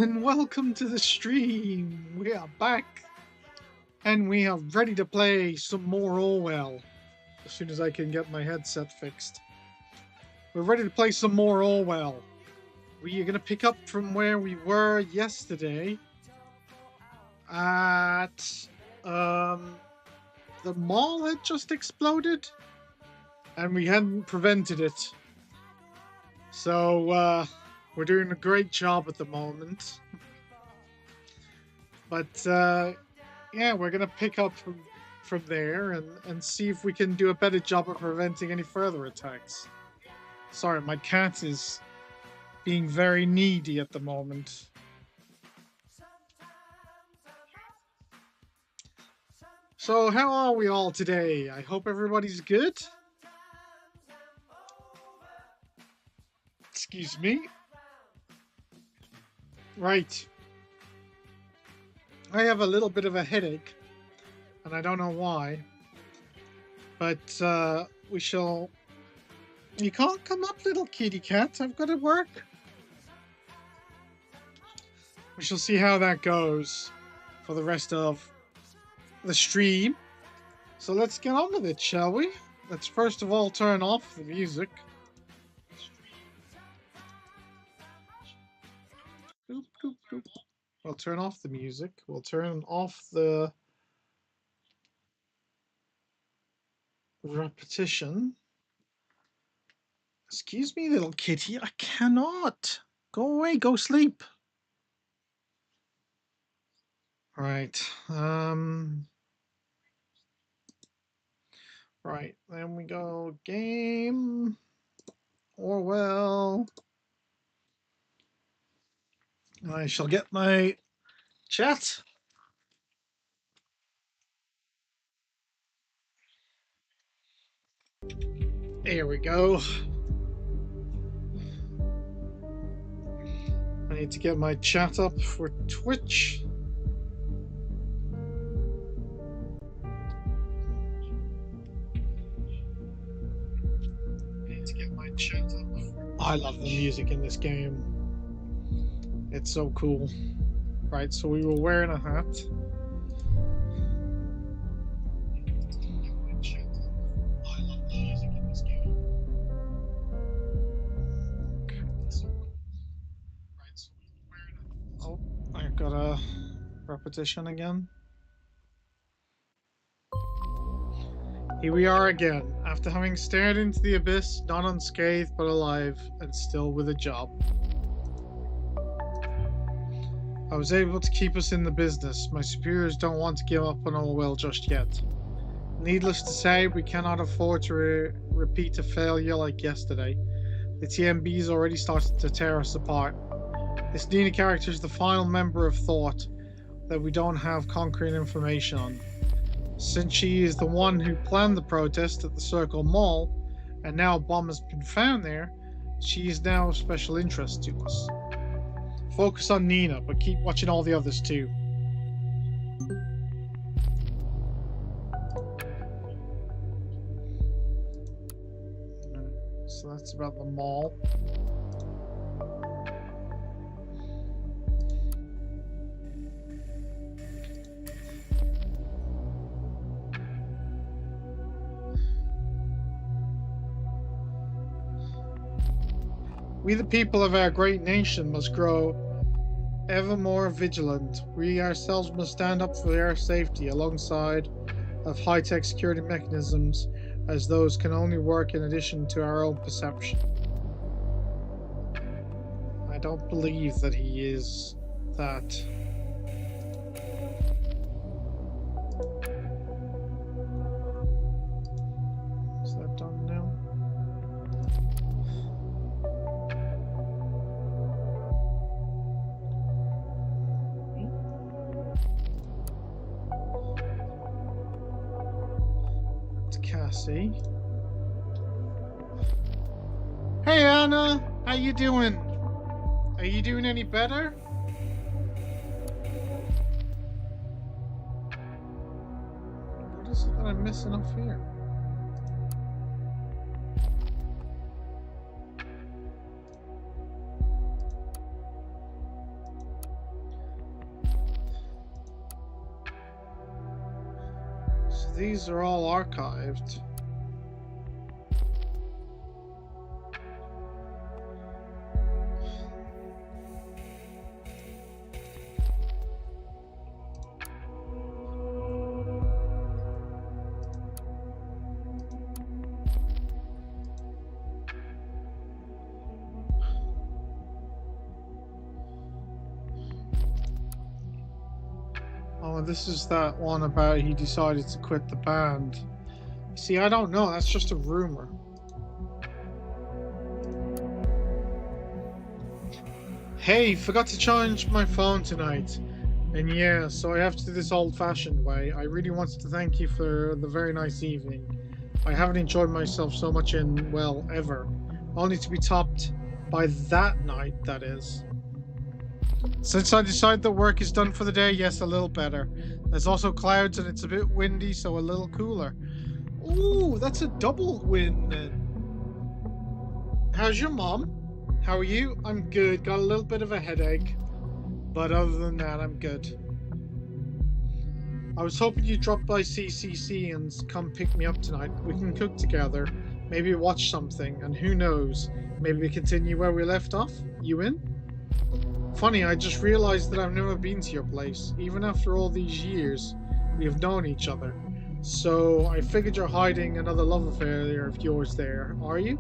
and welcome to the stream. We are back and we are ready to play some more Orwell as soon as I can get my headset fixed. We're ready to play some more Orwell. We are going to pick up from where we were yesterday at the mall had just exploded and we hadn't prevented it. So we're doing a great job at the moment. But yeah, we're going to pick up from there and see if we can do a better job of preventing any further attacks. Sorry, my cat is being very needy at the moment. So how are we all today? I hope everybody's good. Excuse me. Right. I have a little bit of a headache, and I don't know why. But we shall... You can't come up, little kitty cat. I've got to work. We shall see how that goes for the rest of the stream. So let's get on with it, shall we? Let's first of all turn off the music. We'll turn off the music. We'll turn off the repetition. Excuse me, little kitty. I cannot. Go away. Go sleep. Right. Right. Then we go game. Orwell. I shall get my chat. There we go. I need to get my chat up for Twitch. I love the music in this game. It's so cool. Right, so we were wearing a hat. I love the music in this game. Okay, so right, so we were wearing a... Oh, I've got a repetition again. Here we are again, after having stared into the abyss, not unscathed but alive, and still with a job. I was able to keep us in the business. My superiors don't want to give up on Orwell just yet. Needless to say, we cannot afford to repeat a failure like yesterday. The TMB's already started to tear us apart. This Nina character is the final member of Thought that we don't have concrete information on. Since she is the one who planned the protest at the Circle Mall, and now a bomb has been found there, she is now of special interest to us. Focus on Nina, but keep watching all the others too. So that's about the mall. We the people of our great nation must grow ever more vigilant. We ourselves must stand up for our safety alongside of high-tech security mechanisms, as those can only work in addition to our own perception. I don't believe that he is that. Is that done now? Cassie. Hey Anna, how you doing? Are you doing any better? What is it that I'm missing off here? these are all archived. Oh, this is that one about he decided to quit the band. See, I don't know. That's just a rumor. Hey, forgot to charge my phone tonight. And yeah, so I have to do this old-fashioned way. I really wanted to thank you for the very nice evening. I haven't enjoyed myself so much in, well, ever. Only to be topped by that night, that is. Since I decided that work is done for the day, yes, a little better. There's also clouds and it's a bit windy, so a little cooler. Ooh, that's a double win then. How's your mom? How are you? I'm good. Got a little bit of a headache. But other than that, I'm good. I was hoping you'd drop by CCC and come pick me up tonight. We can cook together, maybe watch something, and who knows, maybe we continue where we left off? You in? Funny, I just realized that I've never been to your place. Even after all these years, we have known each other. So I figured you're hiding another love affair of yours there, are you?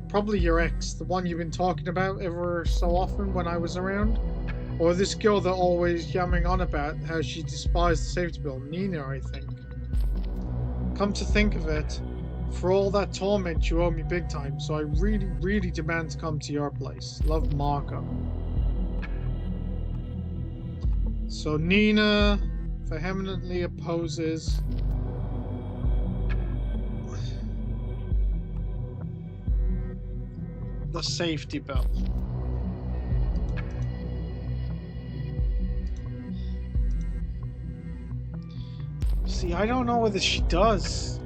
Probably your ex, the one you've been talking about ever so often when I was around. Or this girl that always yammering on about how she despised the safety bill, Nina, I think. Come to think of it, for all that torment you owe me big time, so I really, really demand to come to your place. Love, Marco. So Nina vehemently opposes the safety belt. See, I don't know whether she does.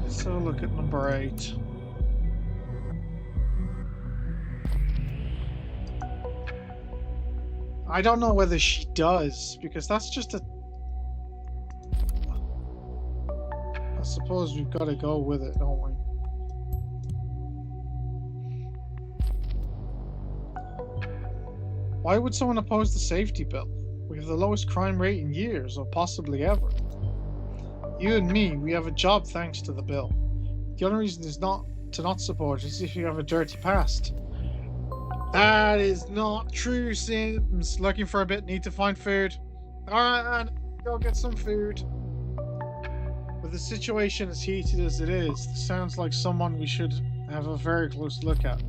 So look at number 8. I don't know whether she does, because that's just a... I suppose we've got to go with it, don't we? Why would someone oppose the safety bill? We have the lowest crime rate in years, or possibly ever. You and me, we have a job thanks to the bill. The only reason is not to not support is if you have a dirty past. That is not true, Sims. Looking for a bit, need to find food. Alright, go get some food. With the situation as heated as it is, this sounds like someone we should have a very close look at.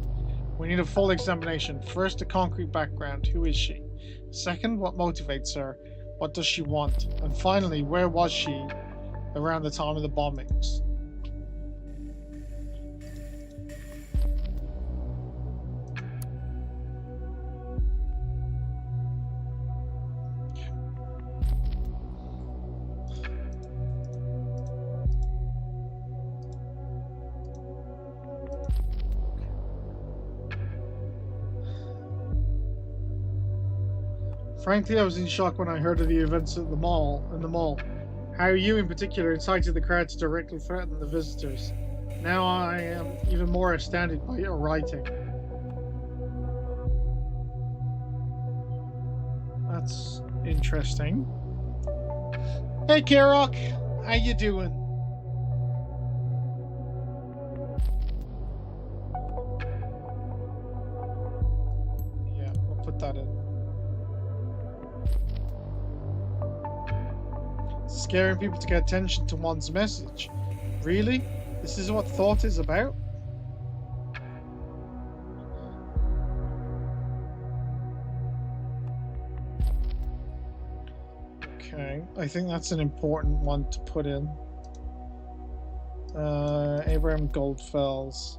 We need a full examination. First, a concrete background. Who is she? Second, what motivates her? What does she want? And finally, where was she around the time of the bombings? Frankly, I was in shock when I heard of the events at the mall. How you, in particular, incited the crowd to directly threaten the visitors. Now I am even more astounded by your writing. That's interesting. Hey, Kirok, how you doing? Yeah, we'll put that in. Scaring people to get attention to one's message. Really? This is what thought is about? Okay, I think that's an important one to put in. Abraham Goldfells.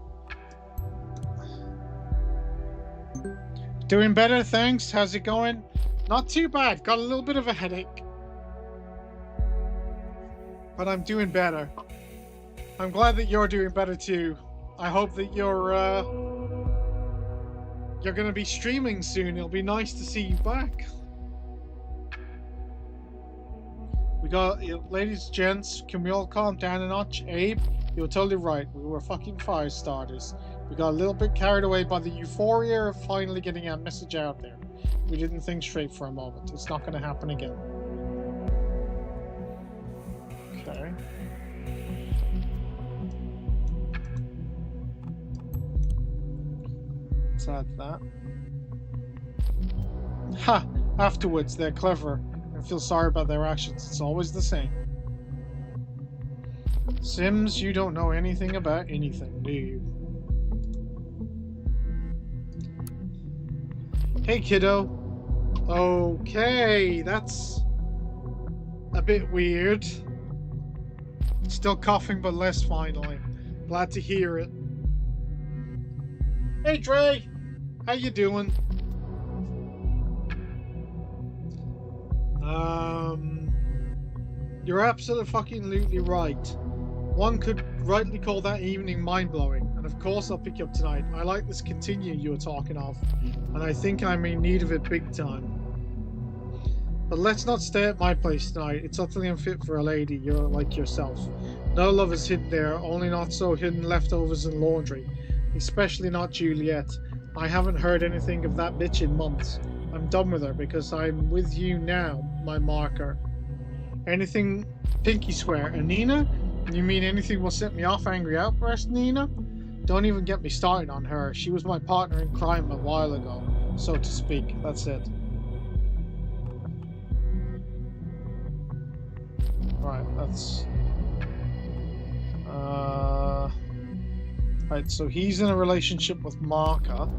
Doing better, thanks. How's it going? Not too bad. Got a little bit of a headache. But I'm doing better. I'm glad that you're doing better too. I hope that you're gonna be streaming soon. It'll be nice to see you back. We got, ladies, gents, can we all calm down a notch? Abe, you were totally right. We were fucking fire starters. We got a little bit carried away by the euphoria of finally getting our message out there. We didn't think straight for a moment. It's not going to happen again. Okay. Let's add that. Ha! Afterwards, they're clever and feel sorry about their actions. It's always the same. Sims, you don't know anything about anything, do you? Hey, kiddo. Okay, that's a bit weird. Still coughing, but less finally. Glad to hear it. Hey, Dre. How you doing? You're absolutely right. One could rightly call that evening mind-blowing, and of course I'll pick you up tonight. I like this continue you were talking of, and I think I'm in need of it big time. But let's not stay at my place tonight. It's utterly unfit for a lady like yourself. No love is hidden there, only not so hidden leftovers and laundry. Especially not Juliet. I haven't heard anything of that bitch in months. I'm done with her because I'm with you now, my marker. Anything pinky swear. And Nina? You mean anything will set me off angry outburst, Nina? Don't even get me started on her. She was my partner in crime a while ago, so to speak. That's it. Right, that's... Right, so he's in a relationship with Marka.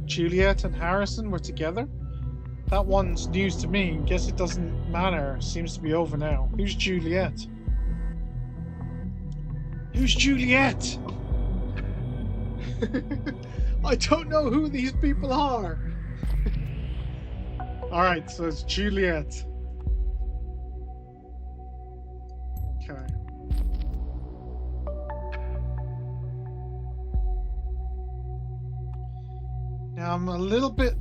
Juliet and Harrison were together? That one's news to me. Guess it doesn't matter. Seems to be over now. Who's Juliet? Who's Juliet? I don't know who these people are. Alright, so it's Juliet. Okay. Now I'm a little bit...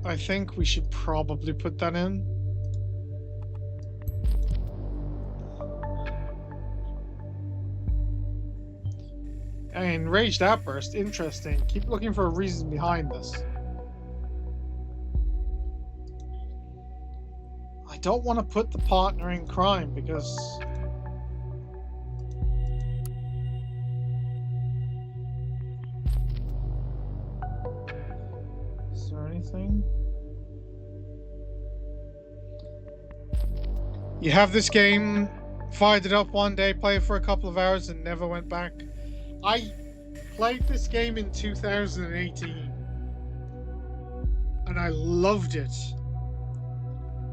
I think we should probably put that in. Enraged outburst, interesting. Keep looking for a reason behind this. I don't want to put the partner in crime because... Is there anything? You have this game, fired it up one day, played it for a couple of hours and never went back. I played this game in 2018 and I loved it.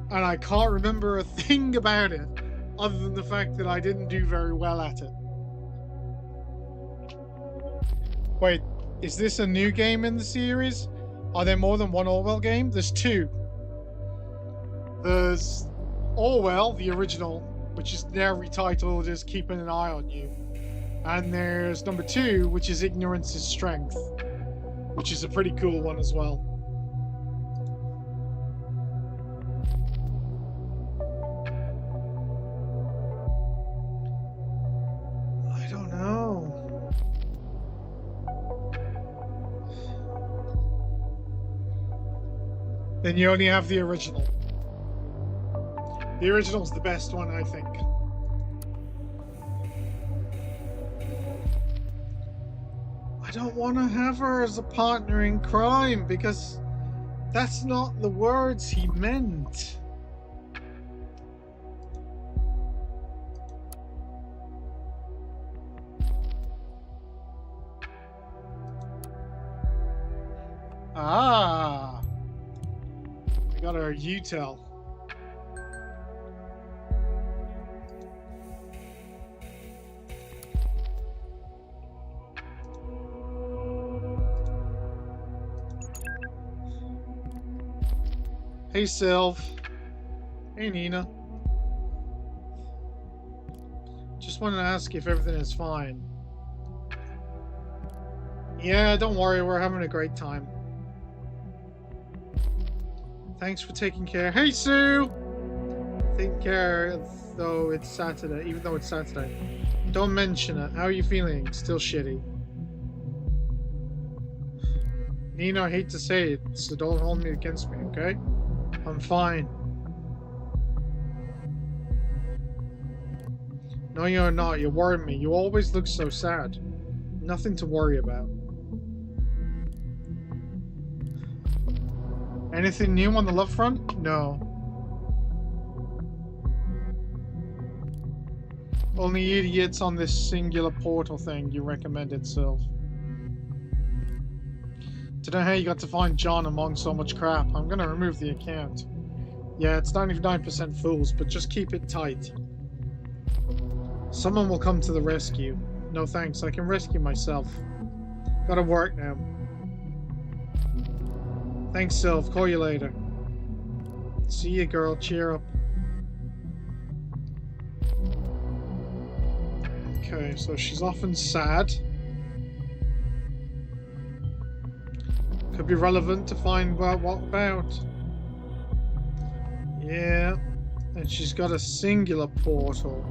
And I can't remember a thing about it other than the fact that I didn't do very well at it. Wait, is this a new game in the series? Are there more than one Orwell game? There's two. There's Orwell, the original, which is now retitled as Keeping an Eye on You. And there's number 2, which is Ignorance is Strength, which is a pretty cool one as well. I don't know. Then you only have the original. The original's the best one, I think. I don't want to have her as a partner in crime because that's not the words he meant. Ah, I got her util. Hey, Sylv. Hey, Nina. Just wanted to ask if everything is fine. Yeah, don't worry, we're having a great time. Thanks for taking care. Hey, Sue! Taking care, though it's Saturday, even though it's Saturday. Don't mention it. How are you feeling? Still shitty. Nina, I hate to say it, so don't hold me against me, okay? I'm fine. No, you're not. You're worrying me. You always look so sad. Nothing to worry about. Anything new on the love front? No. Only idiots on this singular portal thing you recommended, Sylv. Don't know how you got to find John among so much crap. I'm gonna remove the account. Yeah, it's 99% fools, but just keep it tight. Someone will come to the rescue. No thanks, I can rescue myself. Gotta work now. Thanks, Sylv. Call you later. See you, girl. Cheer up. Okay, so she's often sad. Could be relevant to find out what about. Yeah, and she's got a singular portal.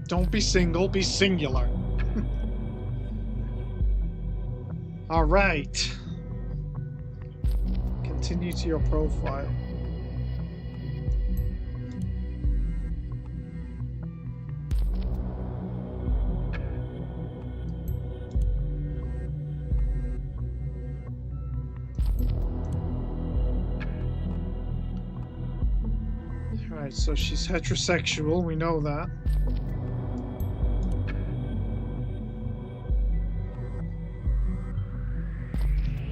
Don't be single, be singular. All right. Continue to your profile. Alright, so she's heterosexual, we know that.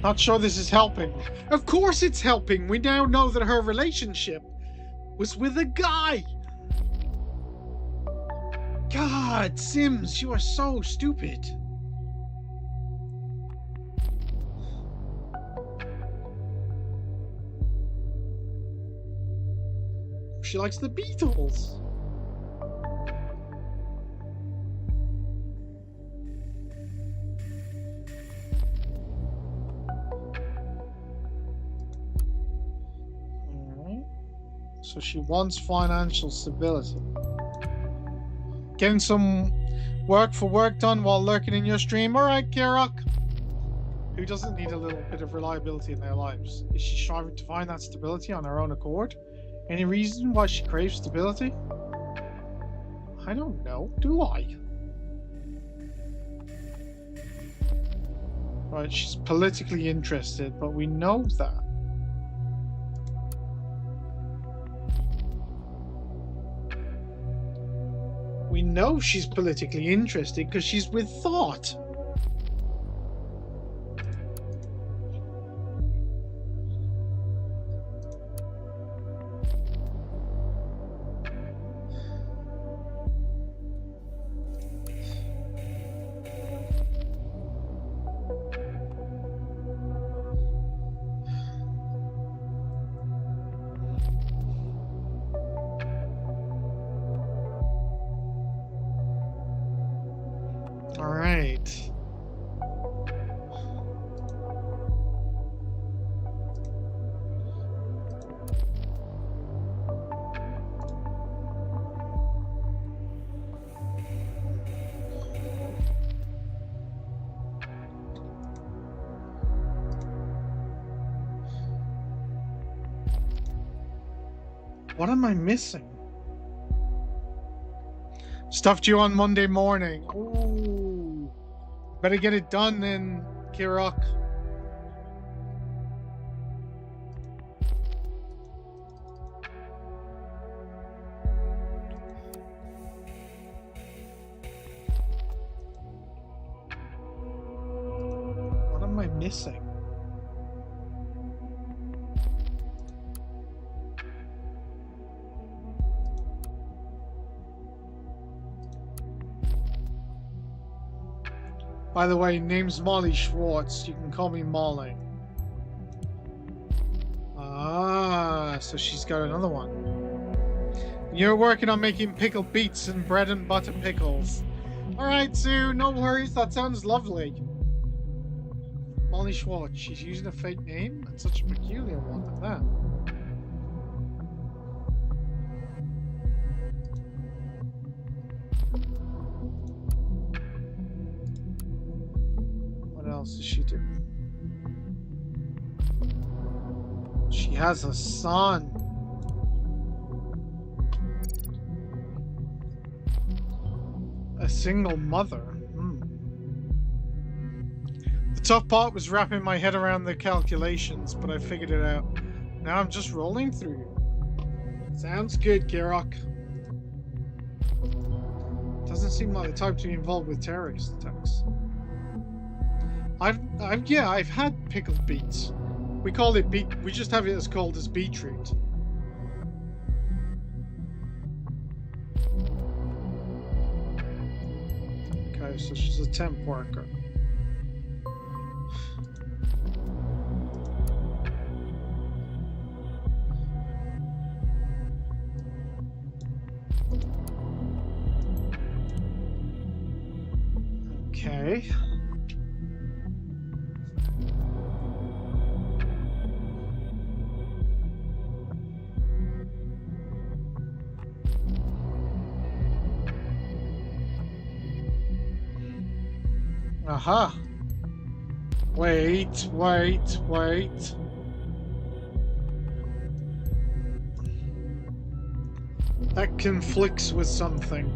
Not sure this is helping. Of course it's helping! We now know that her relationship was with a guy! God, Sims, you are so stupid. She likes the Beatles. Alright. So she wants financial stability. Getting some work done while lurking in your stream. Alright, Kirok. Who doesn't need a little bit of reliability in their lives? Is she striving to find that stability on her own accord? Any reason why she craves stability? I don't know. Do I? Right, she's politically interested, but we know that. We know she's politically interested because she's with Thought. Alright. What am I missing? Stuff due on Monday morning. Ooh. Better get it done then, Kirok. What am I missing? By the way, name's Molly Schwartz. You can call me Molly. Ah, so she's got another one. You're working on making pickled beets and bread and butter pickles. Alright, Sue, no worries. That sounds lovely. Molly Schwartz. She's using a fake name? And such a peculiar one at that. What else does she do? She has a son. A single mother. The tough part was wrapping my head around the calculations, but I figured it out. Now I'm just rolling through. Sounds good, Kirok. Doesn't seem like the type to be involved with terrorist attacks. I've had pickled beets. We call it beet. We just have it as called as beetroot. Okay, so she's a temp worker. Okay. Aha. Wait. That conflicts with something.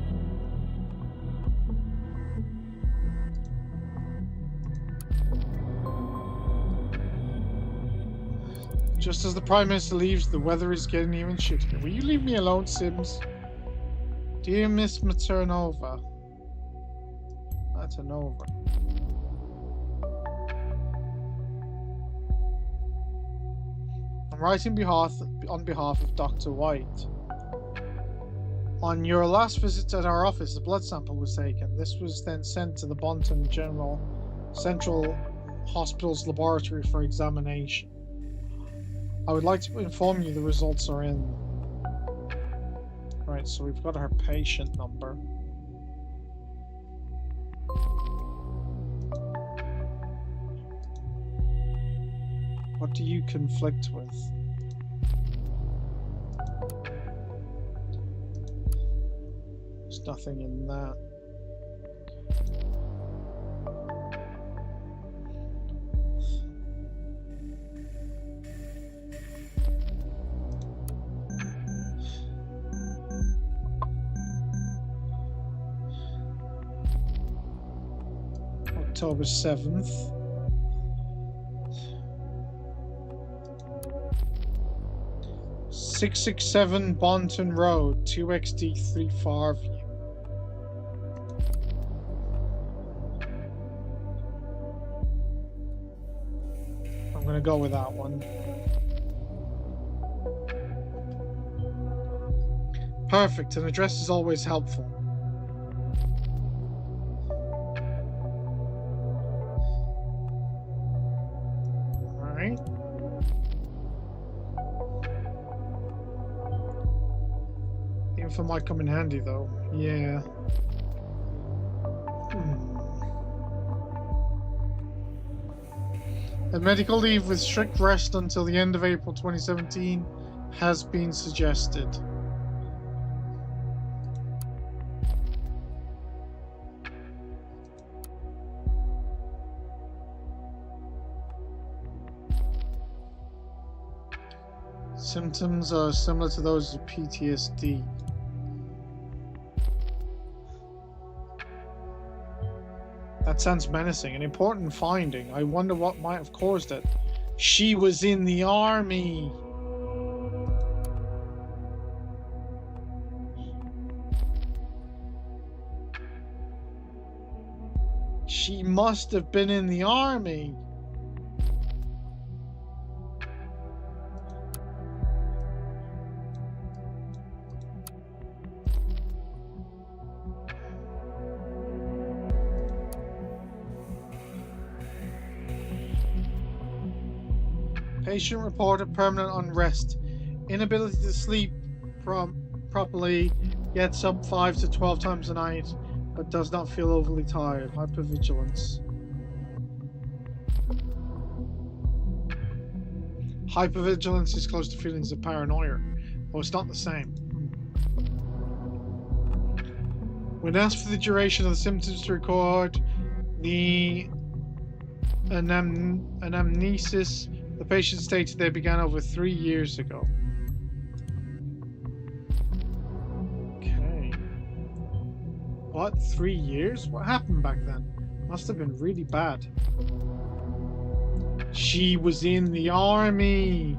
Just as the Prime Minister leaves, the weather is getting even shittier. Will you leave me alone, Sims? Dear Miss Maternova. That's an over. I'm writing on behalf of Dr. White. On your last visit at our office, a blood sample was taken. This was then sent to the Bonton General Central Hospital's laboratory for examination. I would like to inform you the results are in. Right, so we've got her patient number. What do you conflict with? There's nothing in that. October 7th. "667 Bonton Road, 2XD3 Farview." I'm gonna go with that one. Perfect, an address is always helpful. Alright. The info might come in handy though. Yeah. A medical leave with strict rest until the end of April 2017 has been suggested. Symptoms are similar to those of PTSD. That sounds menacing. An important finding. I wonder what might have caused it. She was in the army. She must have been in the army. Patient reported permanent unrest. Inability to sleep properly. Gets up 5 to 12 times a night, but does not feel overly tired. Hypervigilance. Hypervigilance is close to feelings of paranoia. Well, it's not the same. When asked for the duration of the symptoms to record the anamnesis, the patient stated they began over 3 years ago. Okay. What? 3 years? What happened back then? Must have been really bad. She was in the army!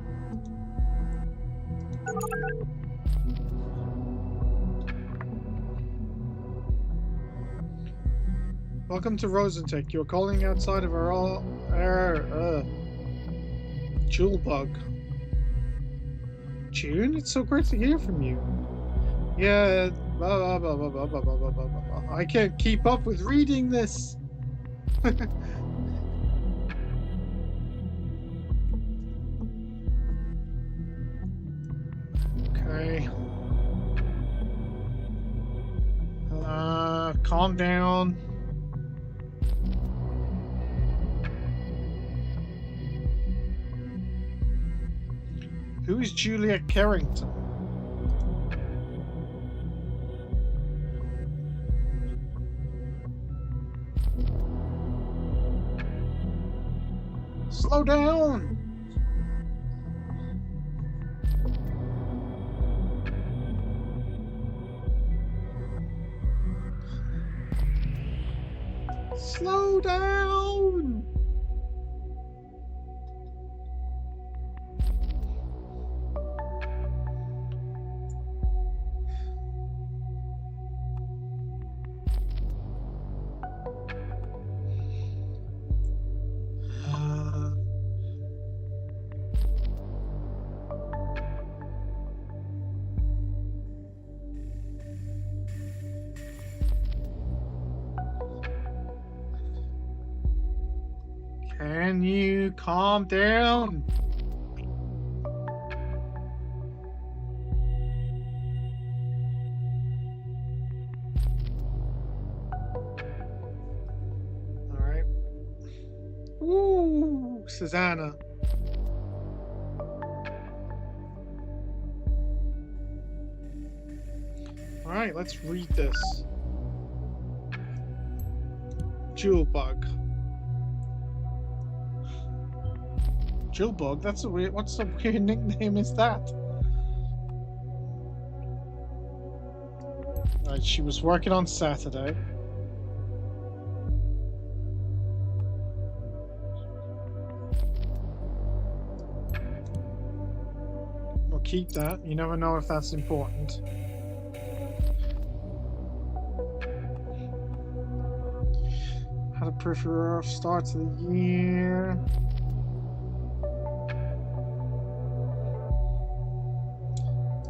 Welcome to Rosentech. You're calling outside of our Jewel Bug. June? It's so great to hear from you. Yeah, blah, blah, blah, blah, blah, blah, blah, blah, blah. I can't keep up with reading this. Okay. Calm down. Who is Juliet Carrington? Slow down! Slow down! Can you calm down? All right. Ooh, Susanna. All right, let's read this. Jewel Bug. Jewel Bug? That's a weird. What's the weird nickname is that? Right, she was working on Saturday. We'll keep that. You never know if that's important. Had a pretty rough start to the year.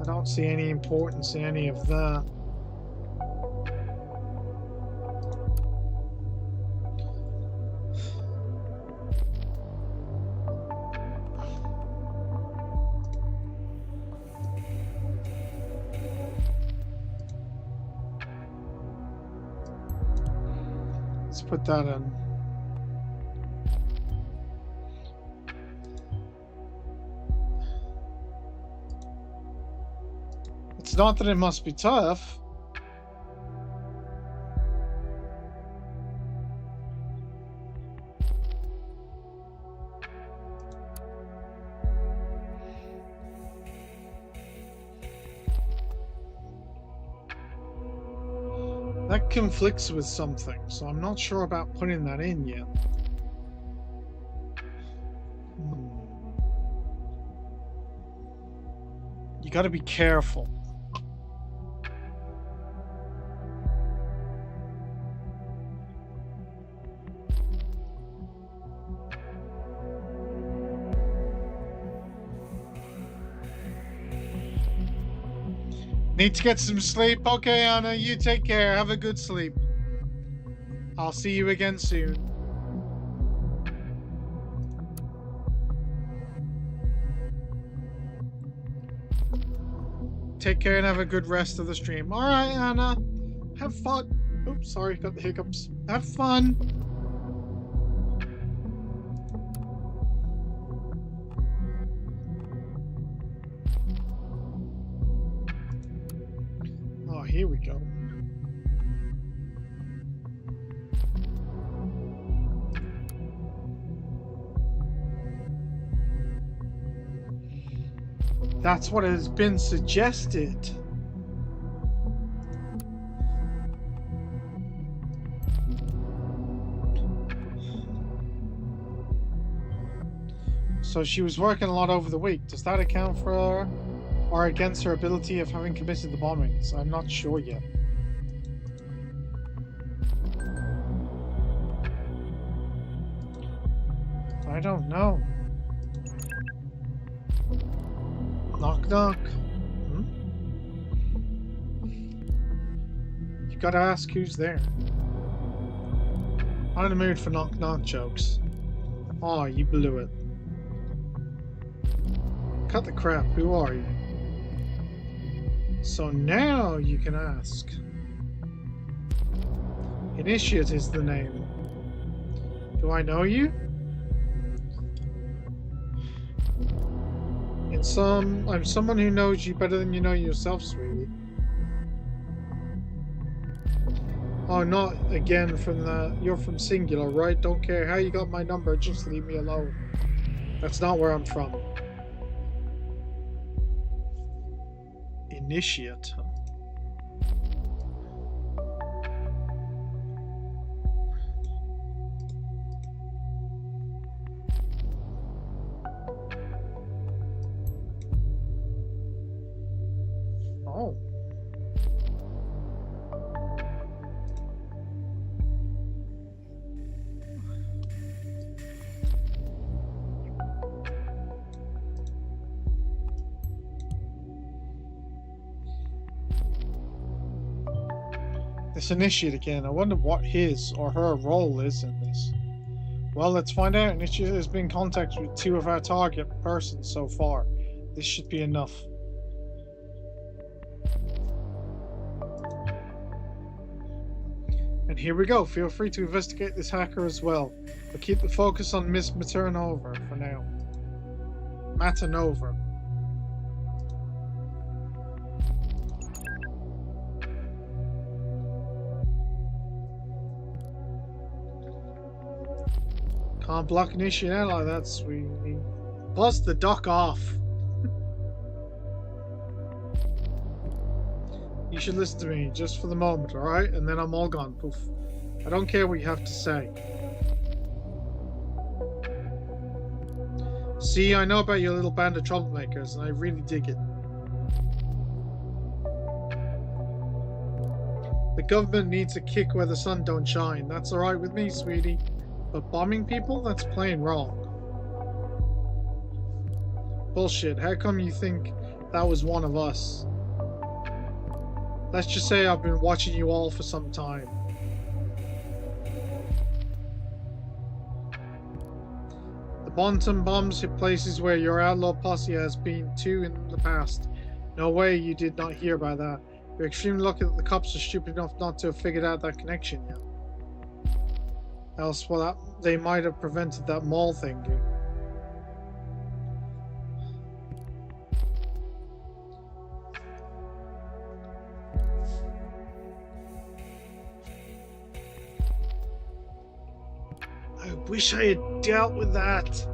I don't see any importance in any of that. Let's put that in. It's not that it must be tough. That conflicts with something, so I'm not sure about putting that in yet. You gotta be careful. Need to get some sleep? Okay, Anna, you take care. Have a good sleep. I'll see you again soon. take care and have a good rest of the stream. Alright, Anna. Have fun. Oops, sorry, got the hiccups. Have fun. Oh, here we go. That's what has been suggested. So she was working a lot over the week. Does that account for her or against her ability of having committed the bombings? I'm not sure yet. I don't know. Knock knock. You gotta ask who's there. I'm in the mood for knock knock jokes. Oh, you blew it. Cut the crap, who are you? So now you can ask. Initiate is the name. Do I know you? I'm someone who knows you better than you know yourself, sweetie. Oh, not again from the... You're from Singular, right? Don't care how you got my number, just leave me alone. That's not where I'm from. Initiate. Oh. This initiate again. I wonder what his or her role is in this. Well, let's find out. Initiate has been in contact with 2 of our target persons so far. This should be enough. And here we go. Feel free to investigate this hacker as well. But keep the focus on Miss Maternova for now. Matanova. Can't block initiate out like that, sweetie. Buzz the dock off. You should listen to me just for the moment, alright? And then I'm all gone. Poof. I don't care what you have to say. See, I know about your little band of troublemakers, and I really dig it. The government needs a kick where the sun don't shine. That's alright with me, sweetie. But bombing people? That's plain wrong. Bullshit. How come you think that was one of us? Let's just say I've been watching you all for some time. The Bonton bombs hit places where your outlaw posse has been too in the past. No way you did not hear about that. You're extremely lucky that the cops are stupid enough not to have figured out that connection yet. Else, well, they might have prevented that mall thing. I wish I had dealt with that.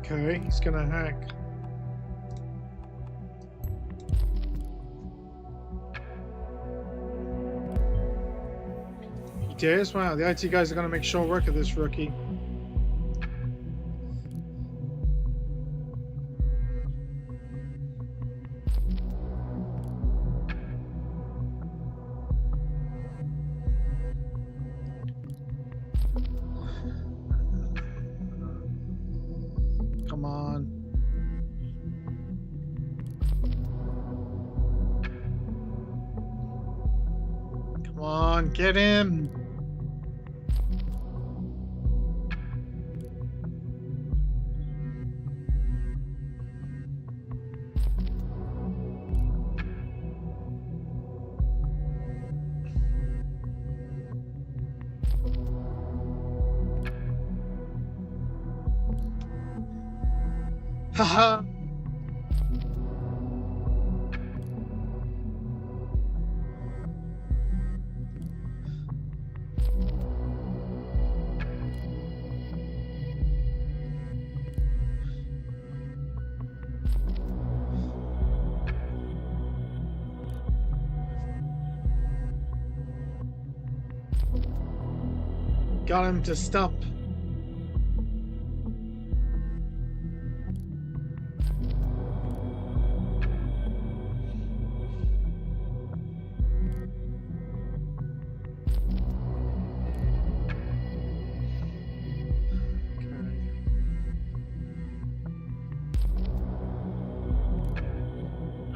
Okay, he's gonna hack. He dares? Wow, the IT guys are gonna make short work of this rookie. Come on. on, get him! Haha! Got him to stop.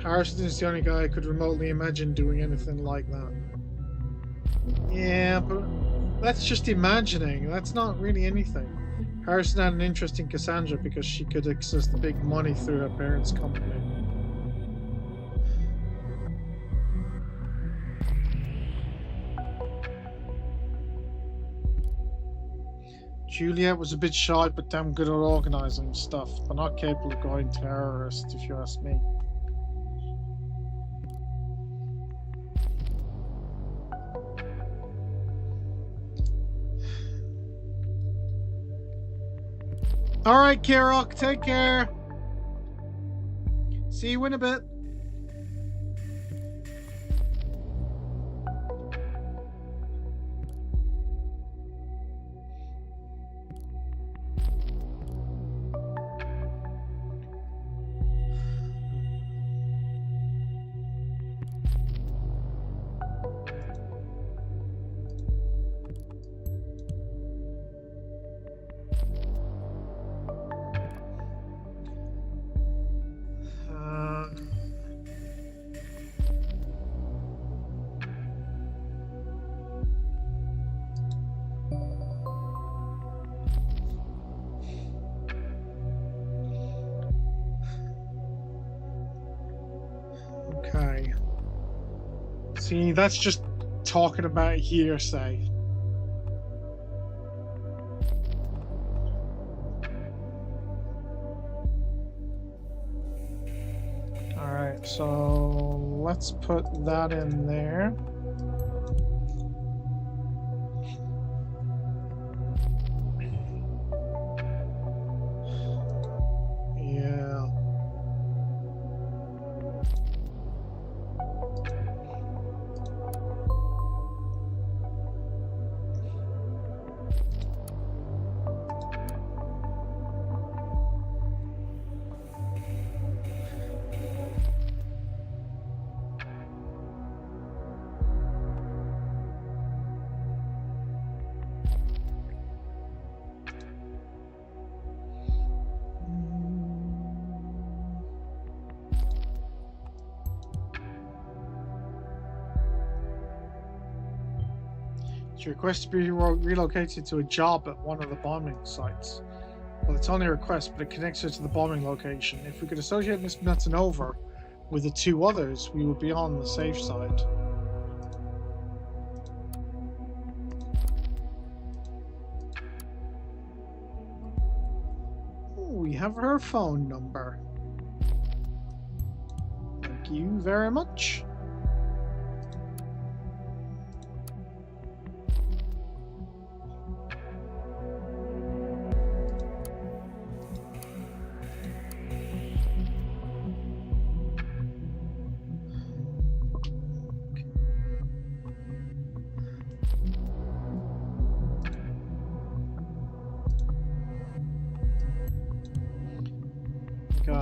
Harrison is the only guy I could remotely imagine doing anything like that. Yeah, but that's just imagining. That's not really anything. Harrison had an interest in Cassandra because she could access the big money through her parents' company. Juliet was a bit shy but damn good at organizing stuff, but not capable of going terrorist, if you ask me. Alright, Kirok, take care. See you in a bit. Okay. See, that's just talking about hearsay. Alright, so let's put that in there. Yeah. She requests to be relocated to a job at one of the bombing sites. Well, it's only a request, but it connects her to the bombing location. If we could associate Miss Metanova with the two others, we would be on the safe side. Ooh, we have her phone number. Thank you very much.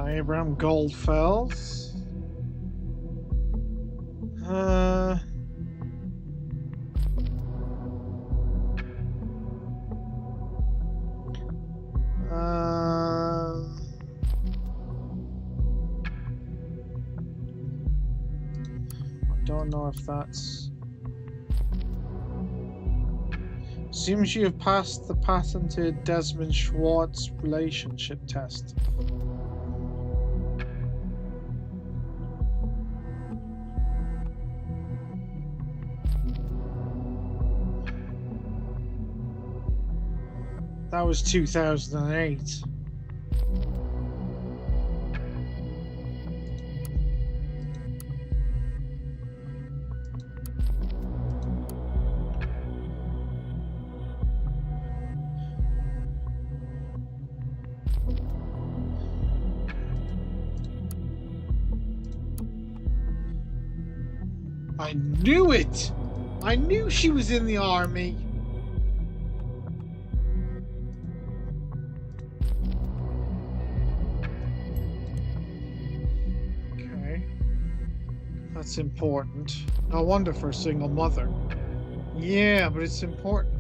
Abraham Goldfels. I don't know if that's... Seems you have passed the patented Desmond Schwartz relationship test. That was 2008. I knew it! I knew she was in the army! Okay. That's important. No wonder for a single mother. Yeah, but it's important.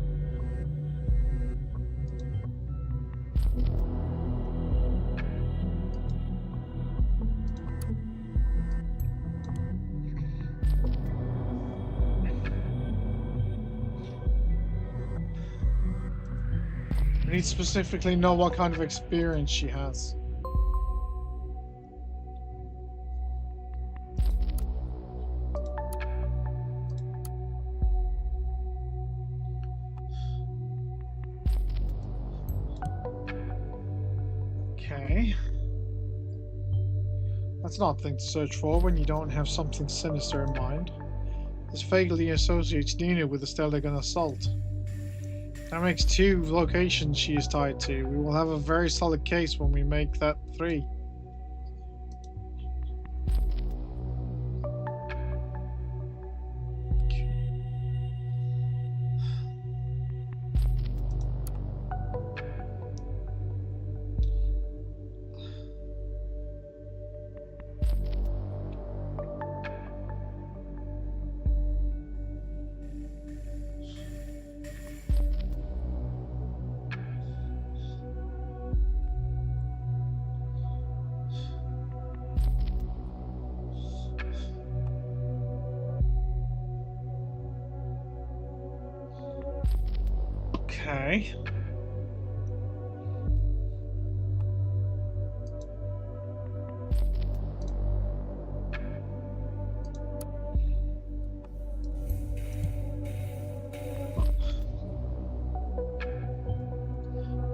We need to specifically know what kind of experience she has. Okay. That's not a thing to search for when you don't have something sinister in mind. This vaguely associates Nina with the Stelligan assault. That makes 2 locations she is tied to. We will have a very solid case when we make that 3. Okay.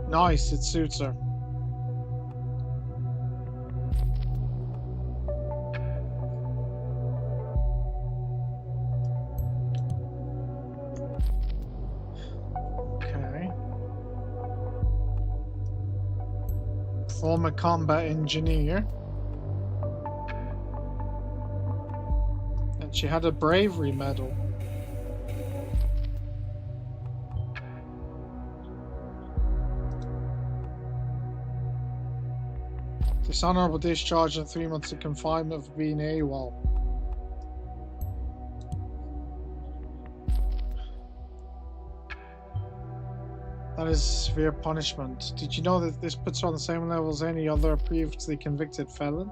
Nice, it suits her. Okay. Former combat engineer. And she had a bravery medal. Dishonorable discharge and 3 months of confinement for being AWOL. That is severe punishment. Did you know that this puts her on the same level as any other previously convicted felon?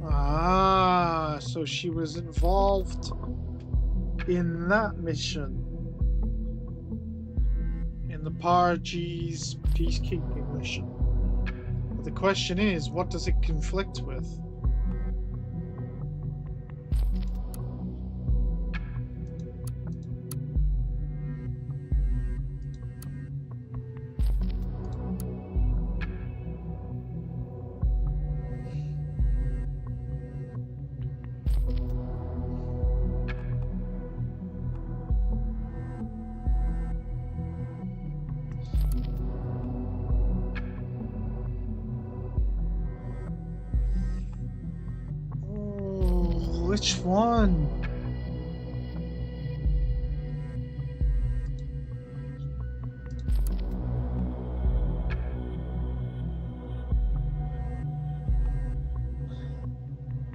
Ah, so she was involved in that mission. In the Parji's peacekeeping mission. But the question is, what does it conflict with? Which one?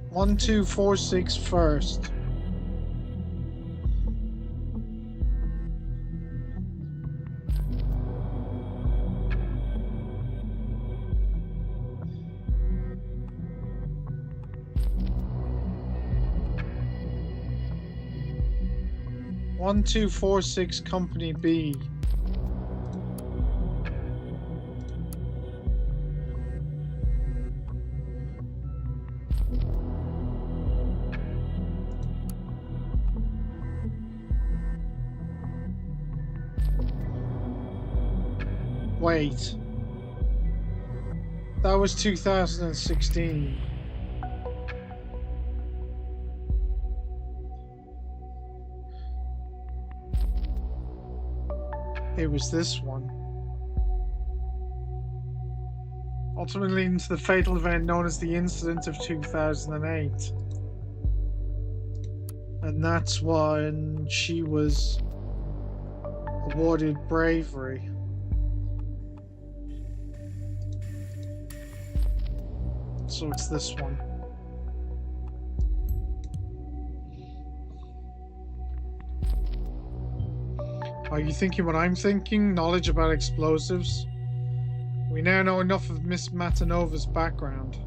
One, two, four, six first. One, two, four, six, Company B. Wait. That was 2016. It was this one. Ultimately leading to the fatal event known as the Incident of 2008. And that's when she was awarded bravery. So it's this one. Are you thinking what I'm thinking? Knowledge about explosives? We now know enough of Miss Matanova's background.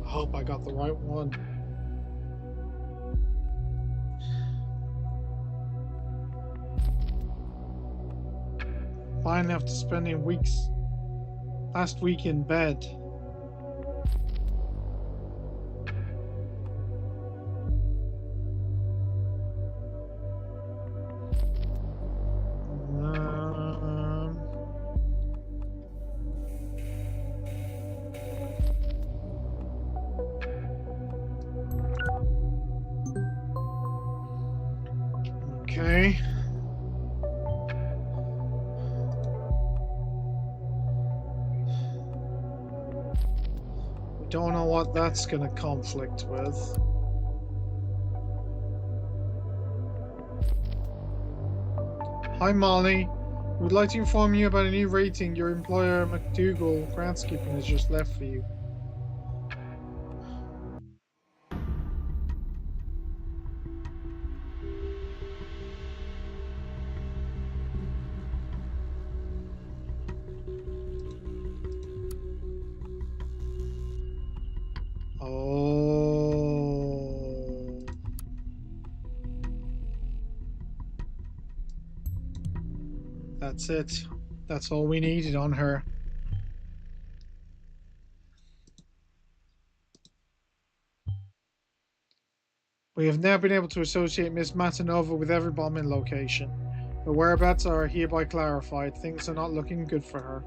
I hope I got the right one. Fine after spending last week in bed. Okay. We don't know what that's gonna conflict with. Hi Molly. We'd like to inform you about a new rating your employer McDougal Groundskeeping has just left for you. That's it. That's all we needed on her. We have now been able to associate Miss Matanova with every bombing location. Her whereabouts are hereby clarified. Things are not looking good for her.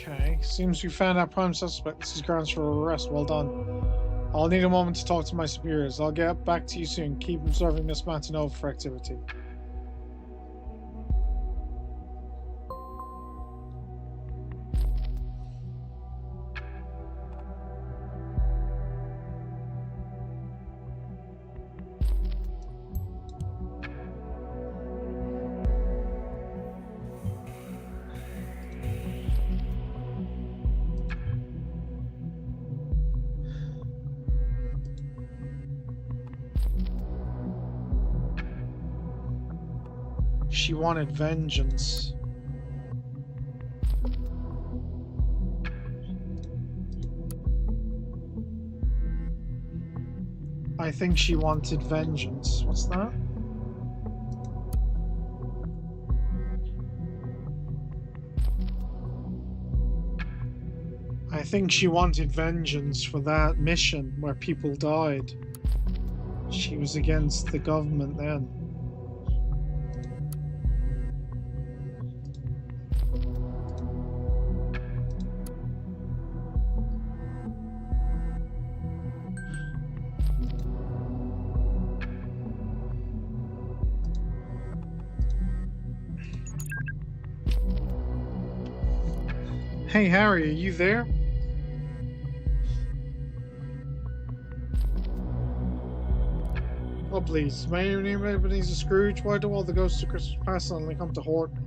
Okay, seems we found our prime suspect. This is grounds for arrest. Well done. I'll need a moment to talk to my superiors. I'll get back to you soon. Keep observing Miss Matanova for activity. She wanted vengeance. I think she wanted vengeance. What's that? I think she wanted vengeance for that mission where people died. She was against the government then. Hey Harry, are you there? Oh please, my name Ebenezer Scrooge. Why do all the ghosts of Christmas past suddenly come to haunt me?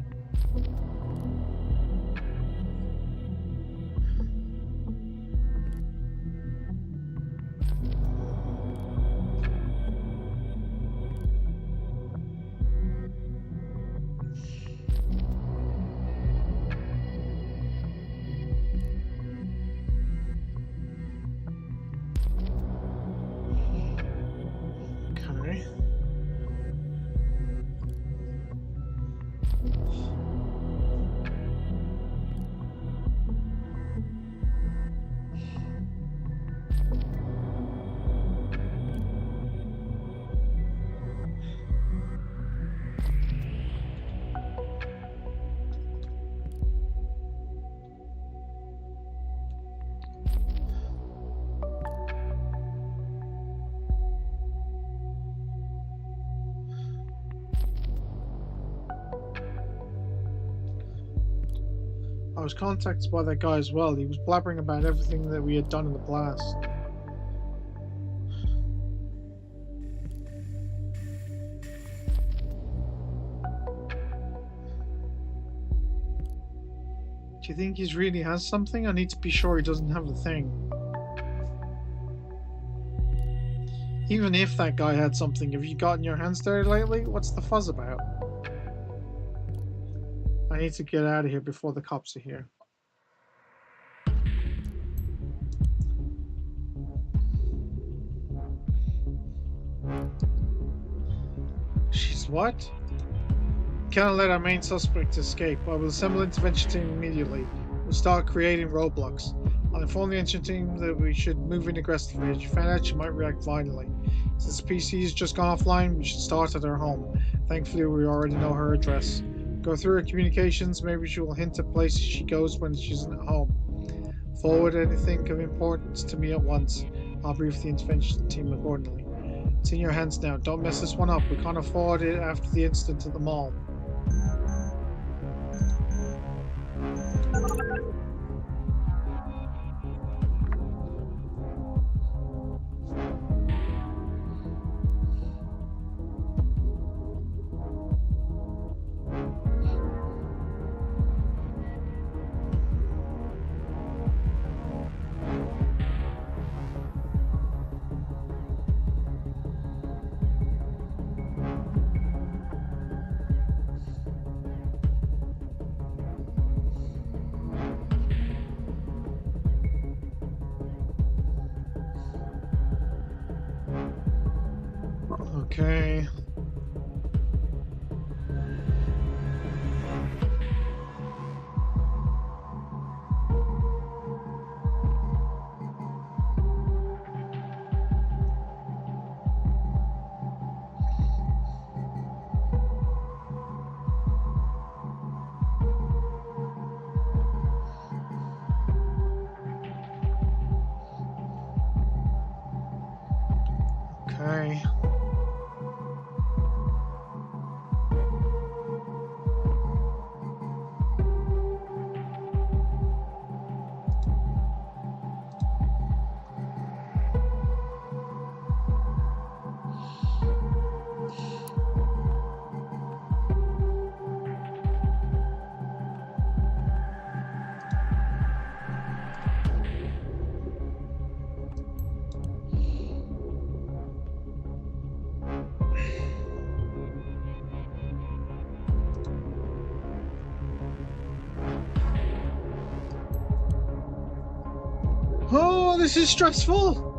Okay. I was contacted by that guy as well. He was blabbering about everything that we had done in the past. Do you think he really has something? I need to be sure he doesn't have the thing. Even if that guy had something, have you gotten your hands dirty lately? What's the fuzz about? I need to get out of here before the cops are here. She's what? Cannot let our main suspect escape. I will assemble an intervention team immediately. We'll start creating roadblocks. I'll inform the engine team that we should move in aggressively. If you find out, she might react violently. Since the PC has just gone offline, we should start at her home. Thankfully, we already know her address. Go through her communications. Maybe she will hint at places she goes when she's at home. Forward anything of importance to me at once. I'll brief the intervention team accordingly. It's in your hands now. Don't mess this one up. We can't afford it after the incident at the mall. Okay. Okay. Oh, this is stressful.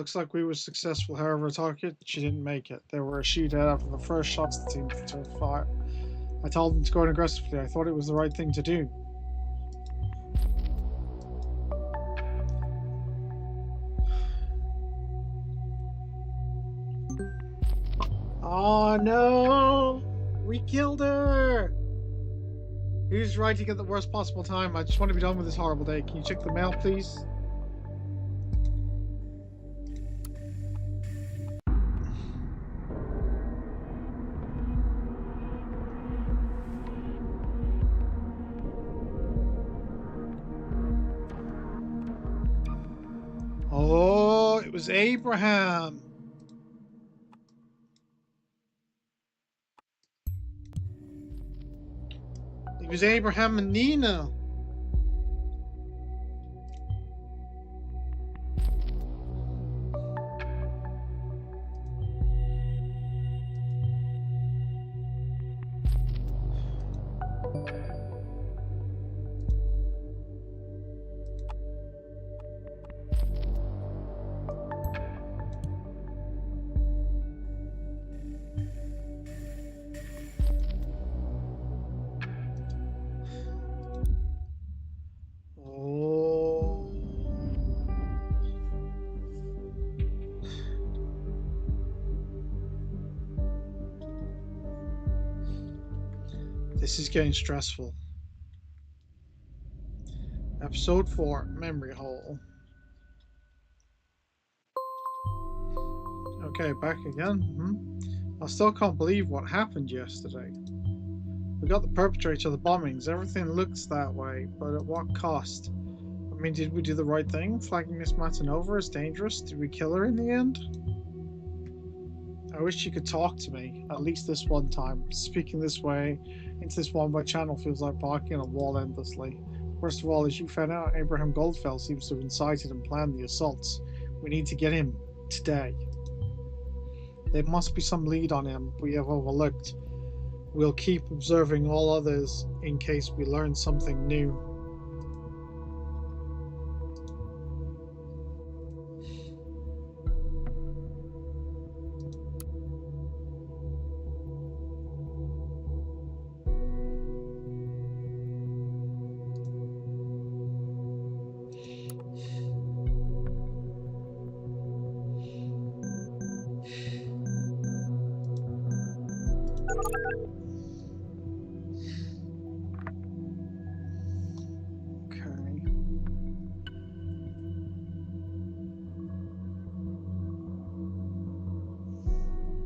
Looks like we were successful. However, our target, she didn't make it. They were a shootout after the first shots the team to fire. I told them to go in aggressively. I thought it was the right thing to do. Oh no! We killed her! Who's writing at the worst possible time? I just want to be done with this horrible day. Can you check the mail, please? Oh, it was Abraham. It was Abraham and Nina. Oh. This is getting stressful. Episode 4, Memory Hole. Okay, back again. I still can't believe what happened yesterday. We got the perpetrator of the bombings. Everything looks that way, but at what cost? I mean, did we do the right thing? Flagging Miss Matanova as dangerous? Did we kill her in the end? I wish she could talk to me, at least this one time. Speaking this way into this one-way channel feels like barking on a wall endlessly. First of all, as you found out, Abraham Goldfeld seems to have incited and planned the assaults. We need to get him today. There must be some lead on him we have overlooked. We'll keep observing all others in case we learn something new.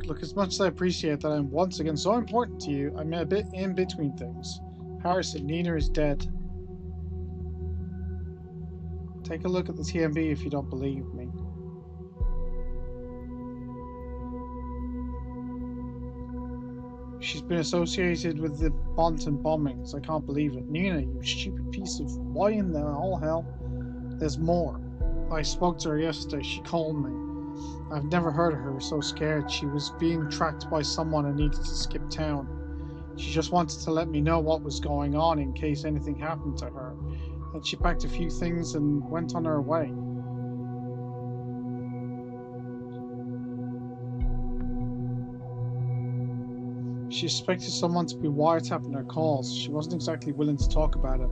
Look, as much as I appreciate that I'm once again so important to you, I'm a bit in between things. Harrison, Nina is dead. Take a look at the TMB if you don't believe me. She's been associated with the Bonton bombings. I can't believe it. Nina, you stupid piece of... Why in the all hell? There's more. I spoke to her yesterday. She called me. I've never heard of her so scared. She was being tracked by someone and needed to skip town. She just wanted to let me know what was going on in case anything happened to her. Then she packed a few things and went on her way. She suspected someone to be wiretapping her calls. She wasn't exactly willing to talk about it.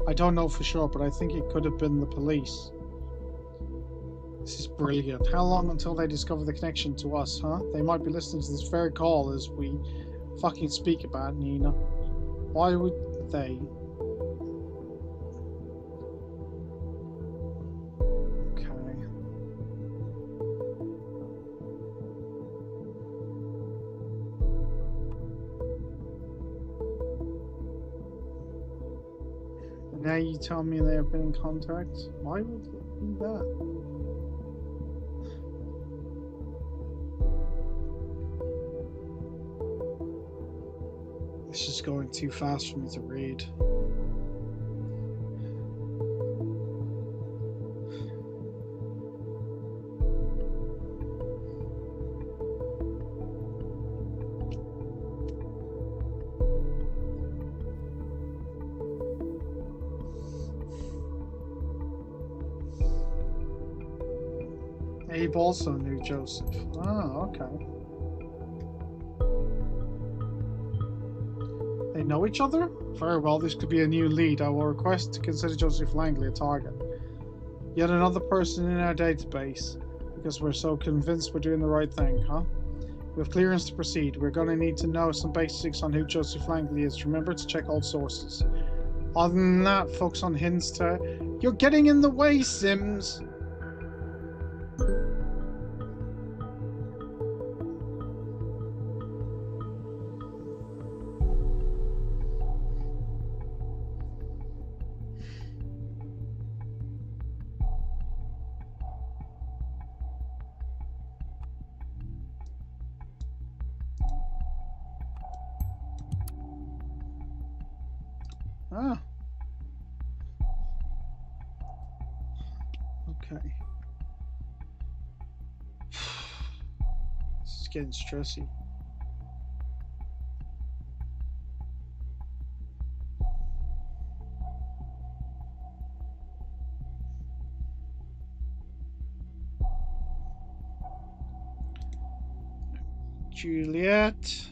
I don't know for sure, but I think it could have been the police. This is brilliant. How long until they discover the connection to us, huh? They might be listening to this very call as we fucking speak about Nina. Why would they? Okay. And now you tell me they have been in contact? Why would it be that? This is going too fast for me to read. Abe also knew Joseph. Oh, okay. They know each other? Very well, this could be a new lead. I will request to consider Joseph Langley a target. Yet another person in our database, because we're so convinced we're doing the right thing, huh? We have clearance to proceed. We're going to need to know some basics on who Joseph Langley is. Remember to check all sources. Other than that, focus on hints to... You're getting in the way, Sims! Ah. Okay. This is getting stressy. Juliet.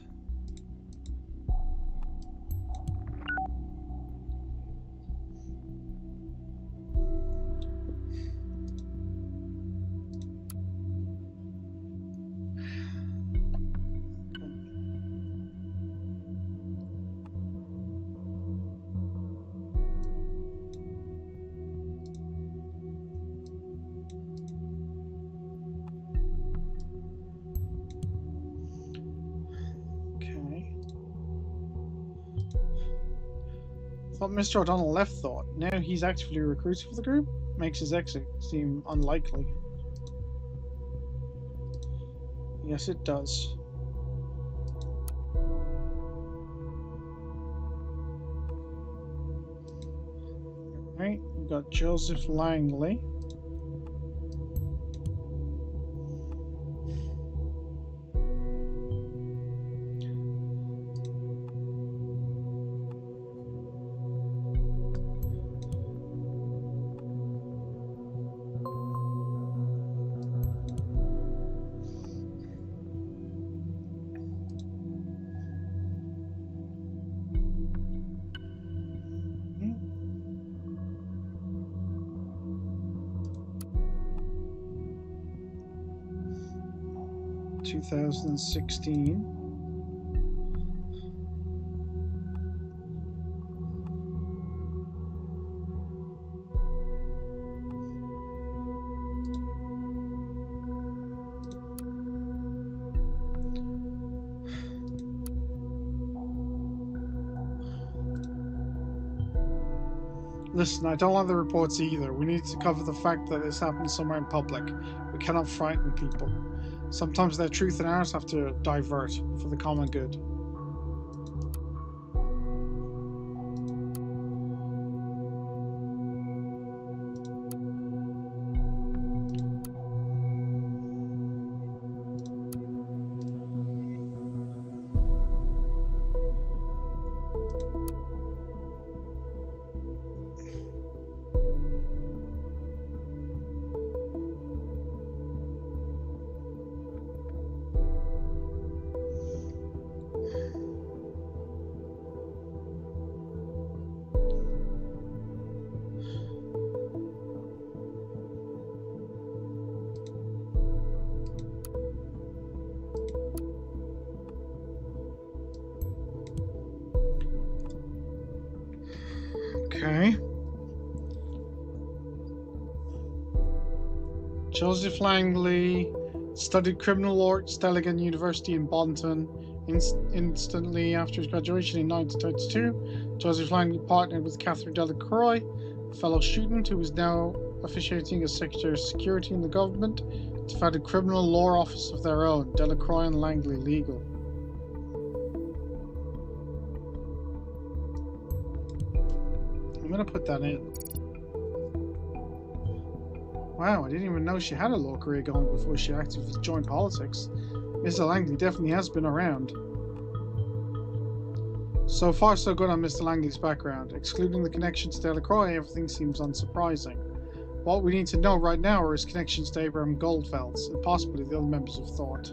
What Mr. O'Donnell left thought. Now he's actively recruiting for the group? Makes his exit seem unlikely. Yes, it does. Alright, we've got Joseph Langley. Hmm. 2016. Listen, I don't like the reports either. We need to cover the fact that this happened somewhere in public. We cannot frighten people. Sometimes their truth and ours have to divert for the common good. Okay. Joseph Langley studied criminal law at Stelligan University in Bonton. Instantly after his graduation in 1932, Joseph Langley partnered with Catherine Delacroix, a fellow student who is now officiating as Secretary of Security in the government, to found a criminal law office of their own, Delacroix and Langley Legal. I'm gonna put that in. Wow, I didn't even know she had a law career going before she actively joined politics. Mr. Langley definitely has been around. So far, so good on Mr. Langley's background. Excluding the connection to Delacroix, everything seems unsurprising. What we need to know right now are his connections to Abraham Goldfels, and possibly the other members of Thought.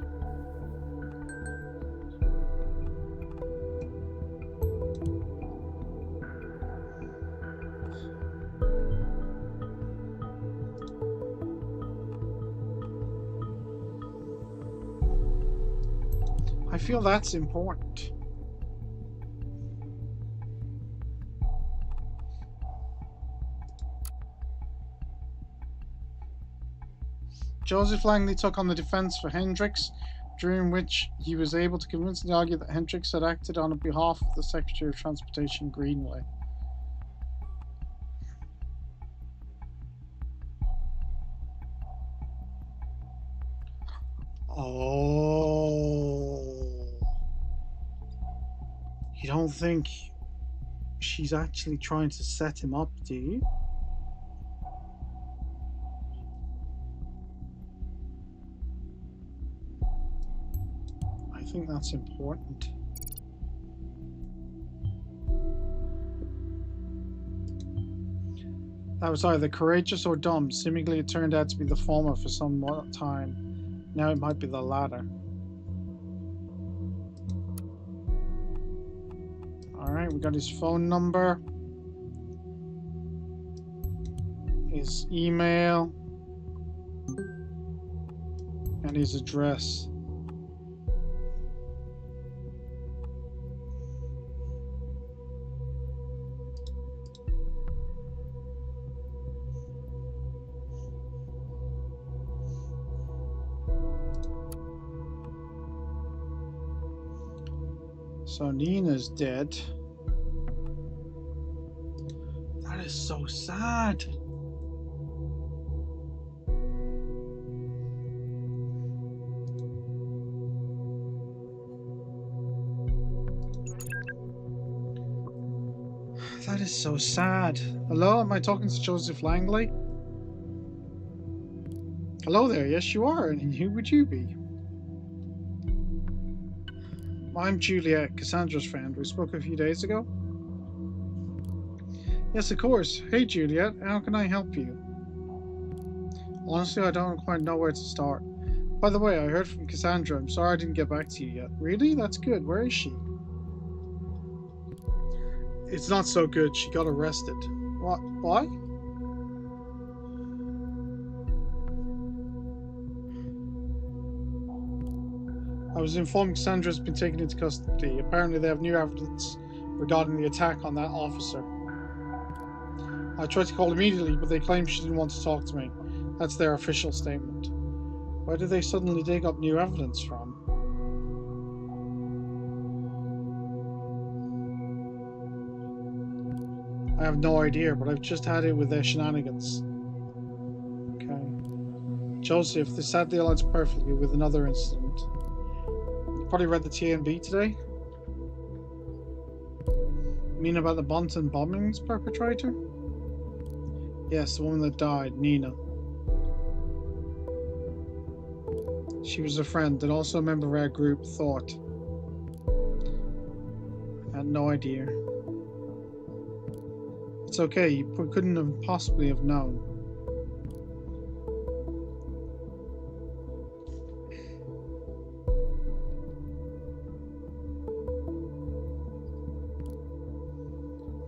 I feel that's important. Joseph Langley took on the defense for Hendricks, during which he was able to convincingly argue that Hendricks had acted on behalf of the Secretary of Transportation Greenway. Oh. You don't think she's actually trying to set him up, do you? I think that's important. That was either courageous or dumb. Seemingly it turned out to be the former for some time. Now it might be the latter. Alright, we got his phone number, his email, and his address. So Nina's dead. That is so sad. That is so sad. Hello, am I talking to Joseph Langley? Hello there, yes you are, and who would you be? I'm Juliet, Cassandra's friend. We spoke a few days ago. Yes, of course. Hey Juliet, how can I help you? Honestly, I don't quite know where to start. By the way, I heard from Cassandra. I'm sorry I didn't get back to you yet. Really? That's good. Where is she? It's not so good. She got arrested. What? Why? I was informed Cassandra's been taken into custody. Apparently they have new evidence regarding the attack on that officer. I tried to call immediately, but they claimed she didn't want to talk to me. That's their official statement. Where did they suddenly dig up new evidence from? I have no idea, but I've just had it with their shenanigans. Okay. Joseph, this sadly aligns perfectly with another incident. Probably read the TNB today. You mean about the Bonton bombings perpetrator? Yes, the woman that died, Nina. She was a friend and also a member of our group, Thought. I had no idea. It's okay, you couldn't have possibly have known.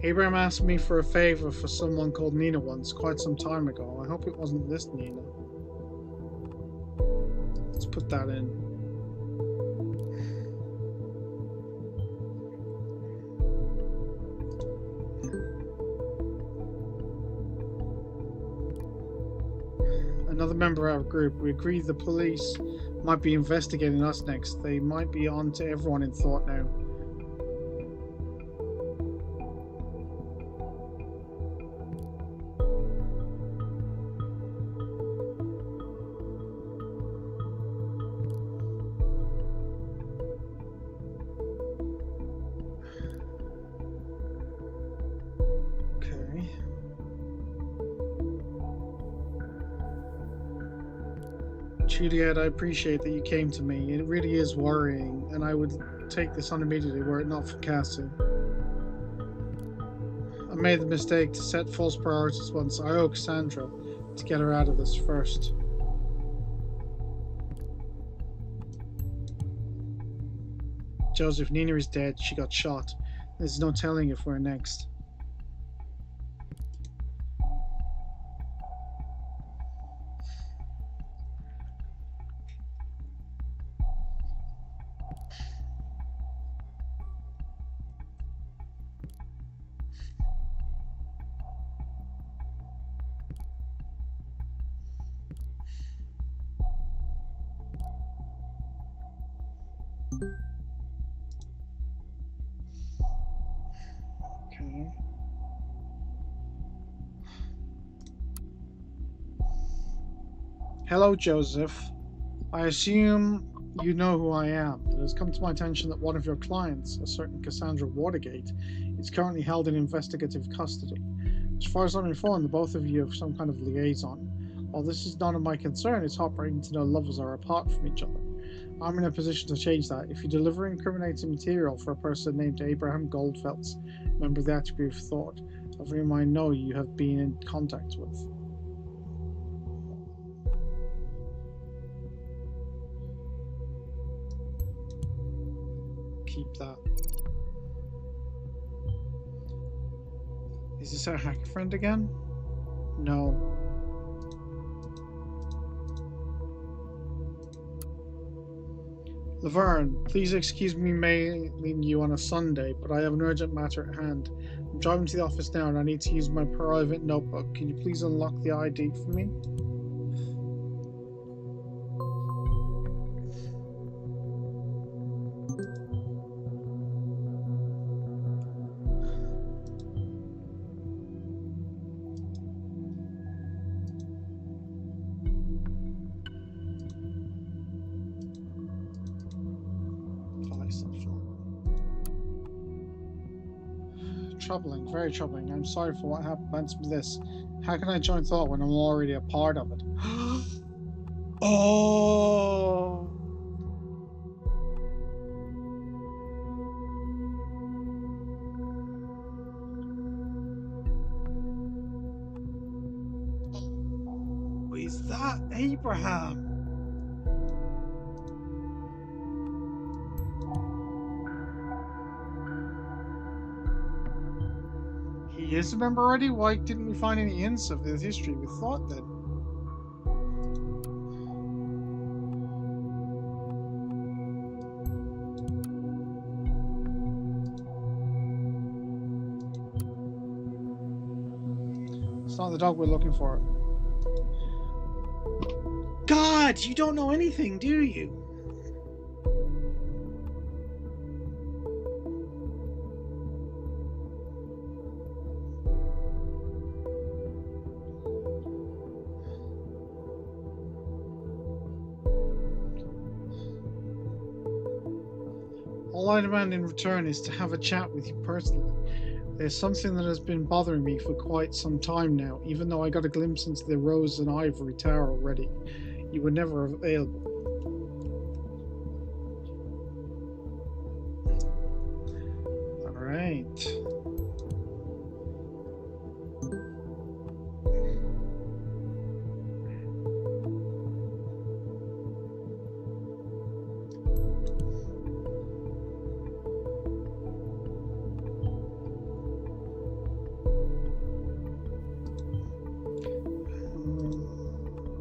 Abraham asked me for a favor for someone called Nina once, quite some time ago. I hope it wasn't this Nina. Let's put that in. Another member of our group. We agreed the police might be investigating us next. They might be on to everyone in Thought now. Juliet, I appreciate that you came to me. It really is worrying, and I would take this on immediately were it not for Cassie. I made the mistake to set false priorities once. I owe Cassandra. to get her out of this first. Joseph, Nina is dead. She got shot. There's no telling if we're next. Okay. Hello, Joseph. I assume you know who I am. It has come to my attention that one of your clients, a certain Cassandra Watergate, is currently held in investigative custody. As far as I'm informed, the both of you have some kind of liaison. While this is none of my concern, it's heartbreaking to know lovers are apart from each other. I'm in a position to change that. If you deliver incriminating material for a person named Abraham Goldfeltz, member of the Attribute of Thought, of whom I know you have been in contact with. Keep that. Is this our hacker friend again? No. Laverne, please excuse me mailing you on a Sunday, but I have an urgent matter at hand. I'm driving to the office now and I need to use my private notebook. Can you please unlock the ID for me? Troubling, very troubling. I'm sorry for what happened to this. How can I join Thought when I'm already a part of it? Oh! Is that Abraham? He is a member already? Why didn't we find any hints of his history with Thought then? It's not the dog we're looking for. God, you don't know anything, do you? All I demand in return is to have a chat with you personally. There's something that has been bothering me for quite some time now, even though I got a glimpse into the Rose and Ivory Tower already. You were never available. Alright.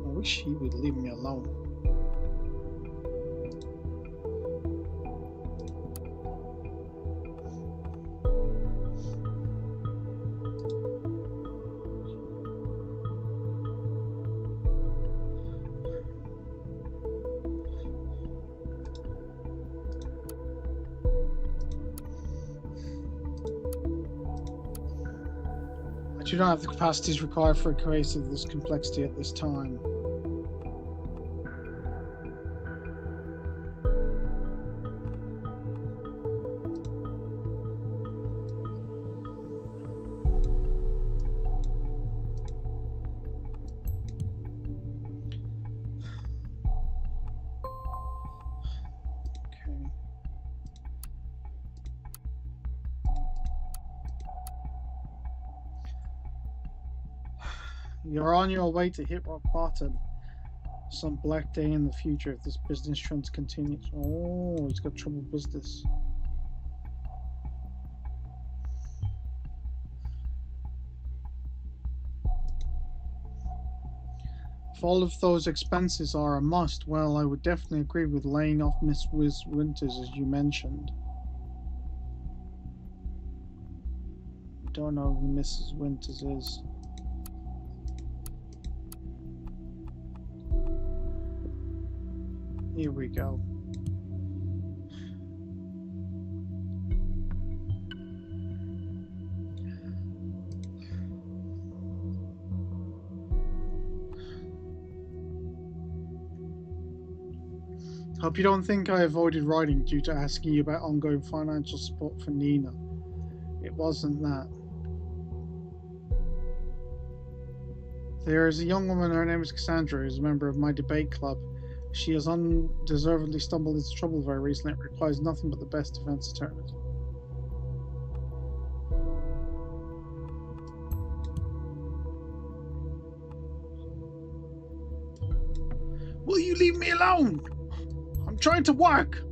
I wish he would leave me alone. I do not have the capacities required for a case of this complexity at this time. You're on your way to hit rock bottom. Some black day in the future if this business trend continues. Oh, he's got trouble business. If all of those expenses are a must, well, I would definitely agree with laying off Miss Wiz Winters as you mentioned. Don't know who Mrs. Winters is. Here we go. Hope you don't think I avoided writing due to asking you about ongoing financial support for Nina. It wasn't that. There is a young woman, her name is Cassandra, who is a member of my debate club. She has undeservedly stumbled into trouble very recently. It requires nothing but the best defense attorneys. Will you leave me alone? I'm trying to work.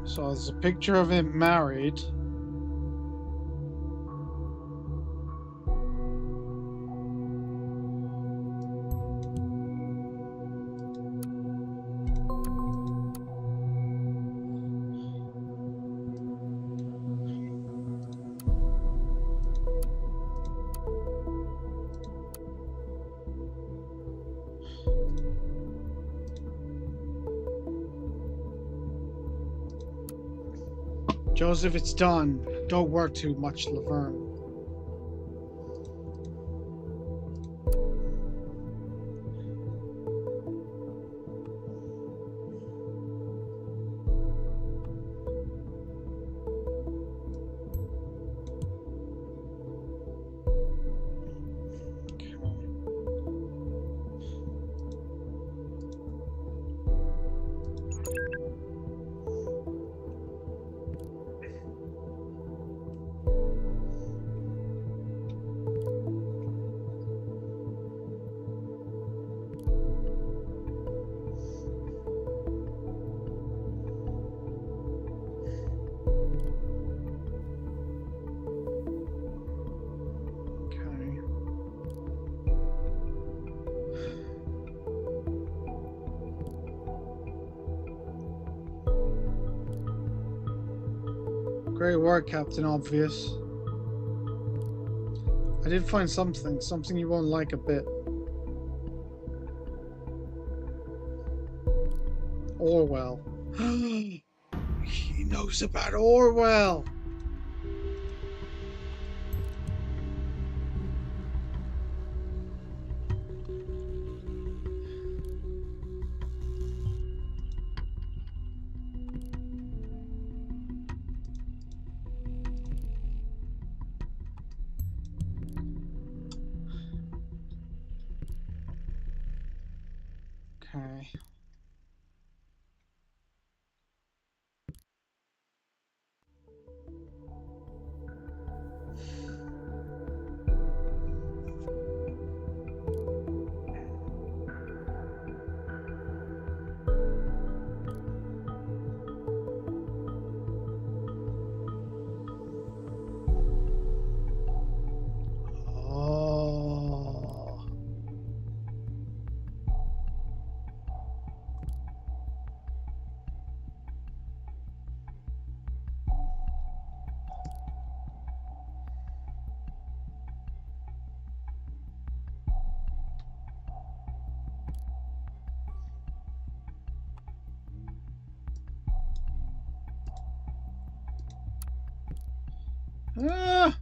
So there's a picture of him married. Joseph, it's done. Don't work too much, Laverne. Great work, Captain Obvious. I did find something you won't like a bit. Orwell. He knows about Orwell. Okay. Oh. Ah!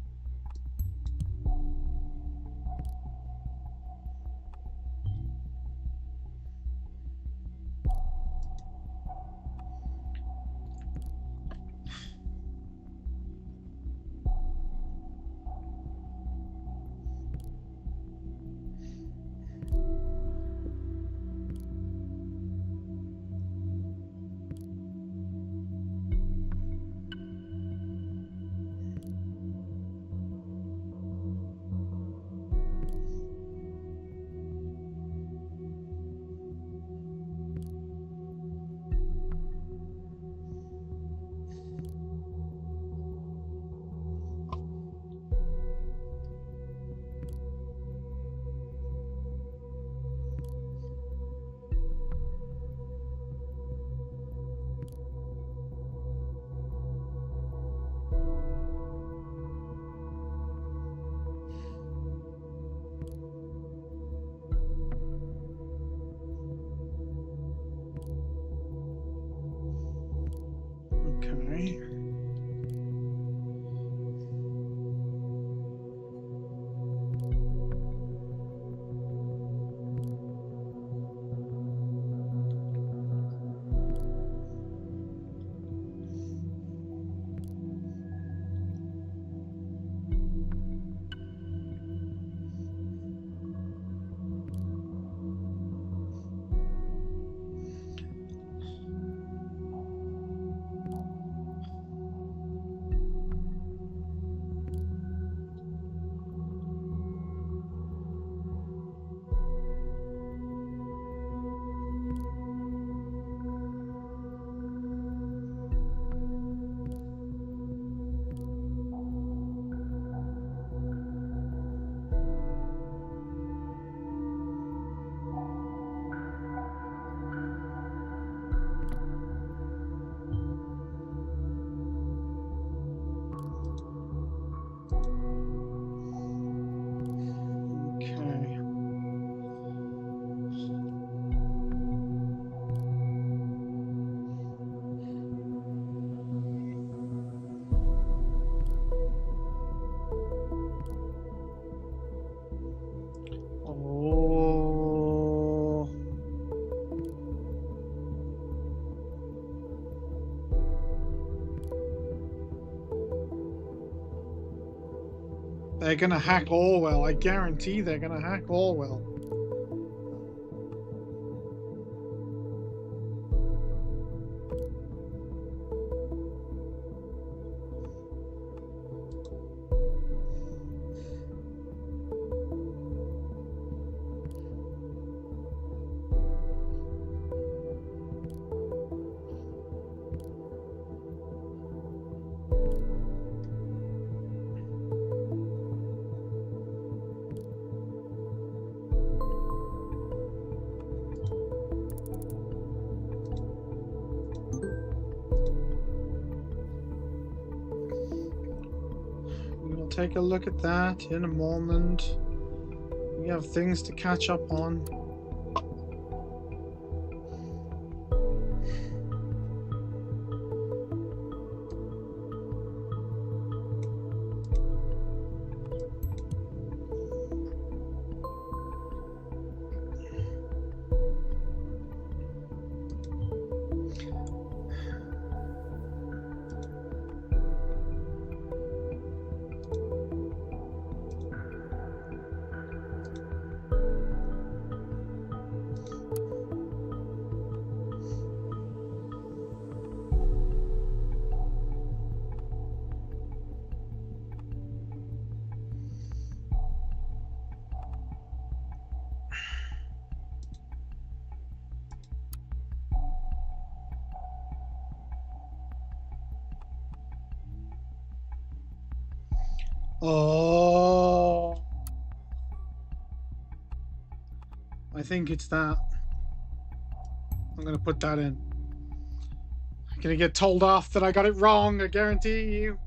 Okay. Okay. Oh. They're gonna hack Orwell. I guarantee they're gonna hack Orwell. We'll take a look at that in a moment. We have things to catch up on. Oh, I think it's that. I'm gonna put that in. I'm gonna get told off that I got it wrong, I guarantee you.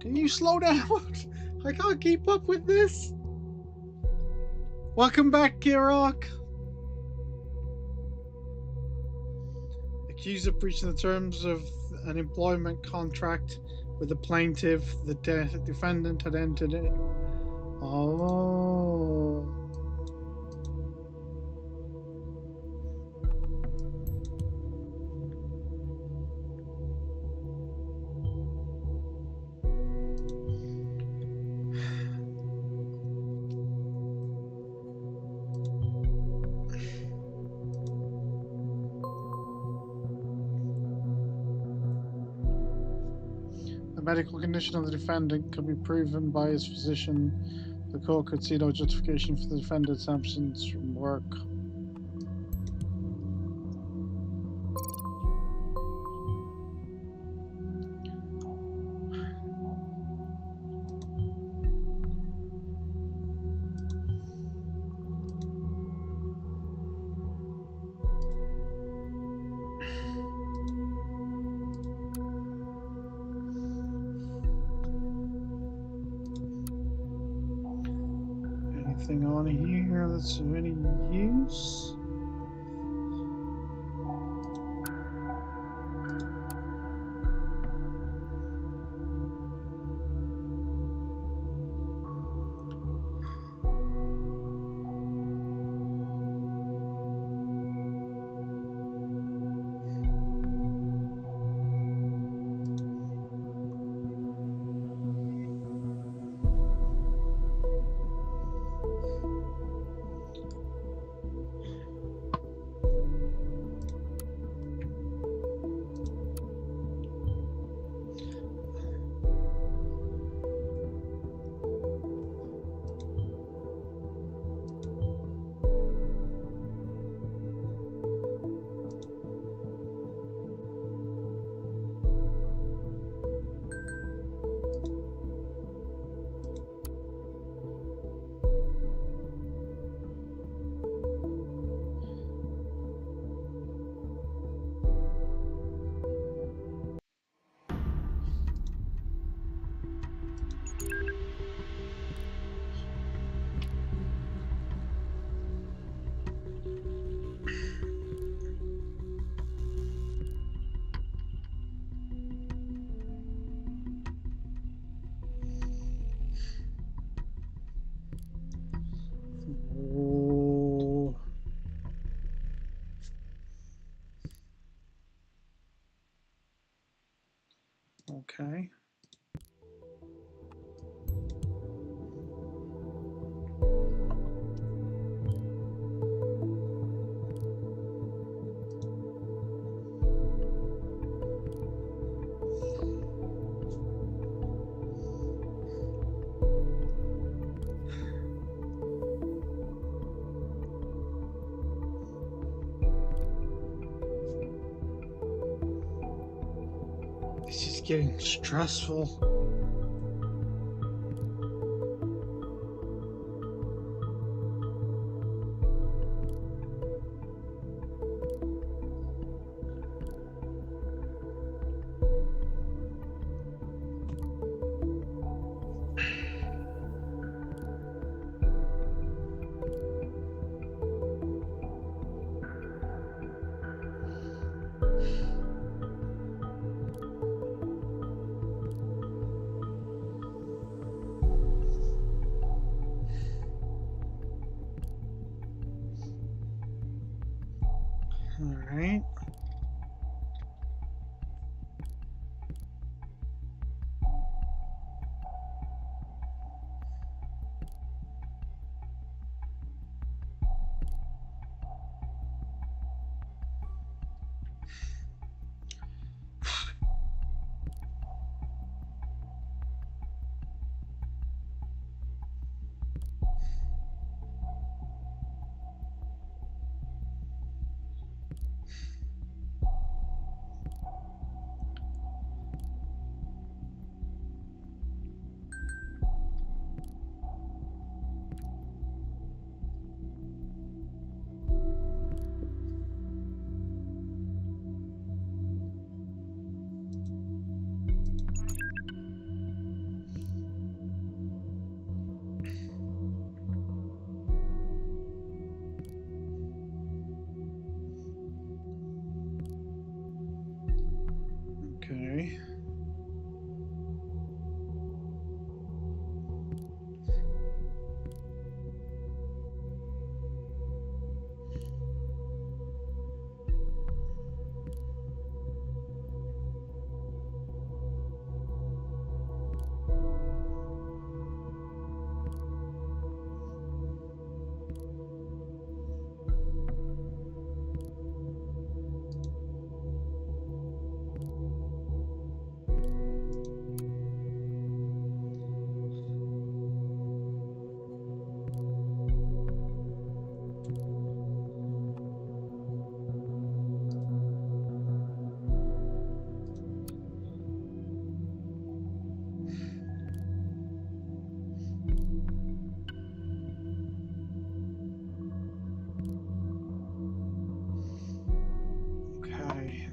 Can you slow down? I can't keep up with this. Welcome back, Kirok. Accused of breaching the terms of an employment contract with the plaintiff, the defendant had entered it. Oh. The medical condition of the defendant could be proven by his physician. The court could see no justification for the defendant's absence from work. Anything on here that's of any use? Oh. Okay. This is getting stressful. Okay. Okay.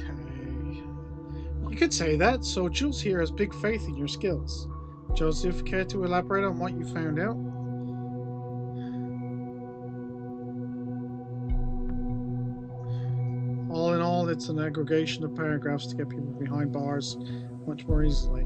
Okay. You could say that. So Jules here has big faith in your skills. Joseph, care to elaborate on what you found out? All in all, it's an aggregation of paragraphs to get people behind bars much more easily.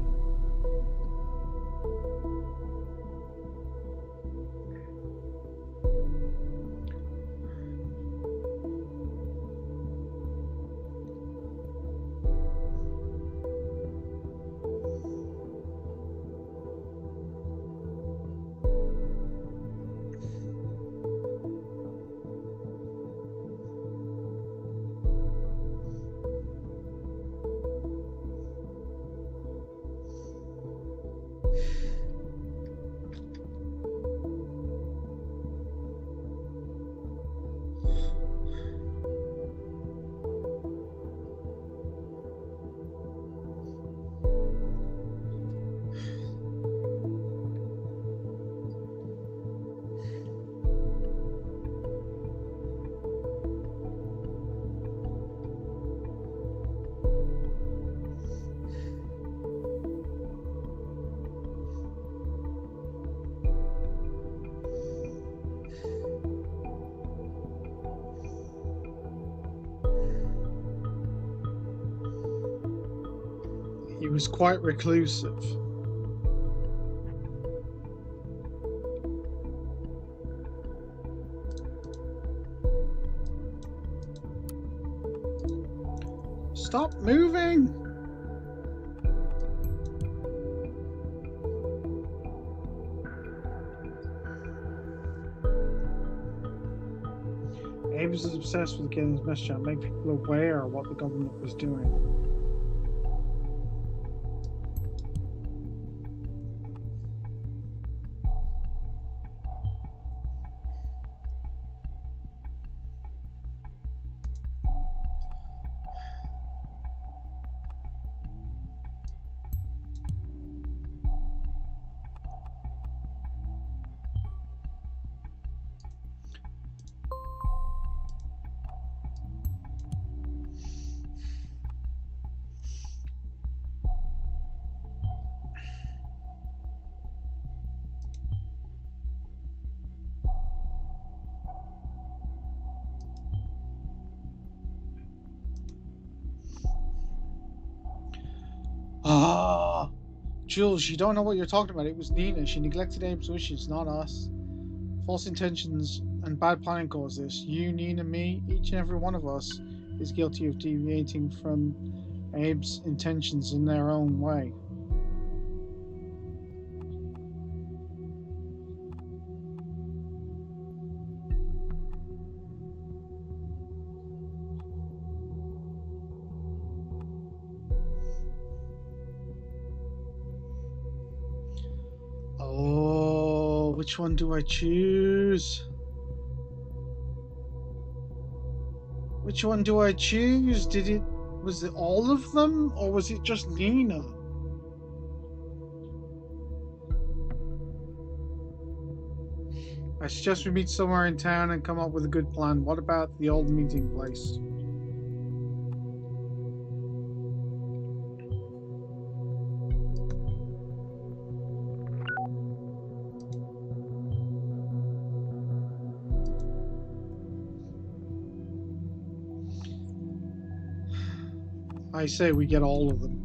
He was quite reclusive. Stop moving! Ames is obsessed with getting his message out, make people aware of what the government was doing. Ah, Jules, you don't know what you're talking about. It was Nina. She neglected Abe's wishes, not us. False intentions and bad planning caused this. You, Nina, me, each and every one of us is guilty of deviating from Abe's intentions in their own way. Oh, which one do I choose? Which one do I choose? Did it Was it all of them, or was it just Nina? I suggest we meet somewhere in town and come up with a good plan. What about the old meeting place? I say we get all of them.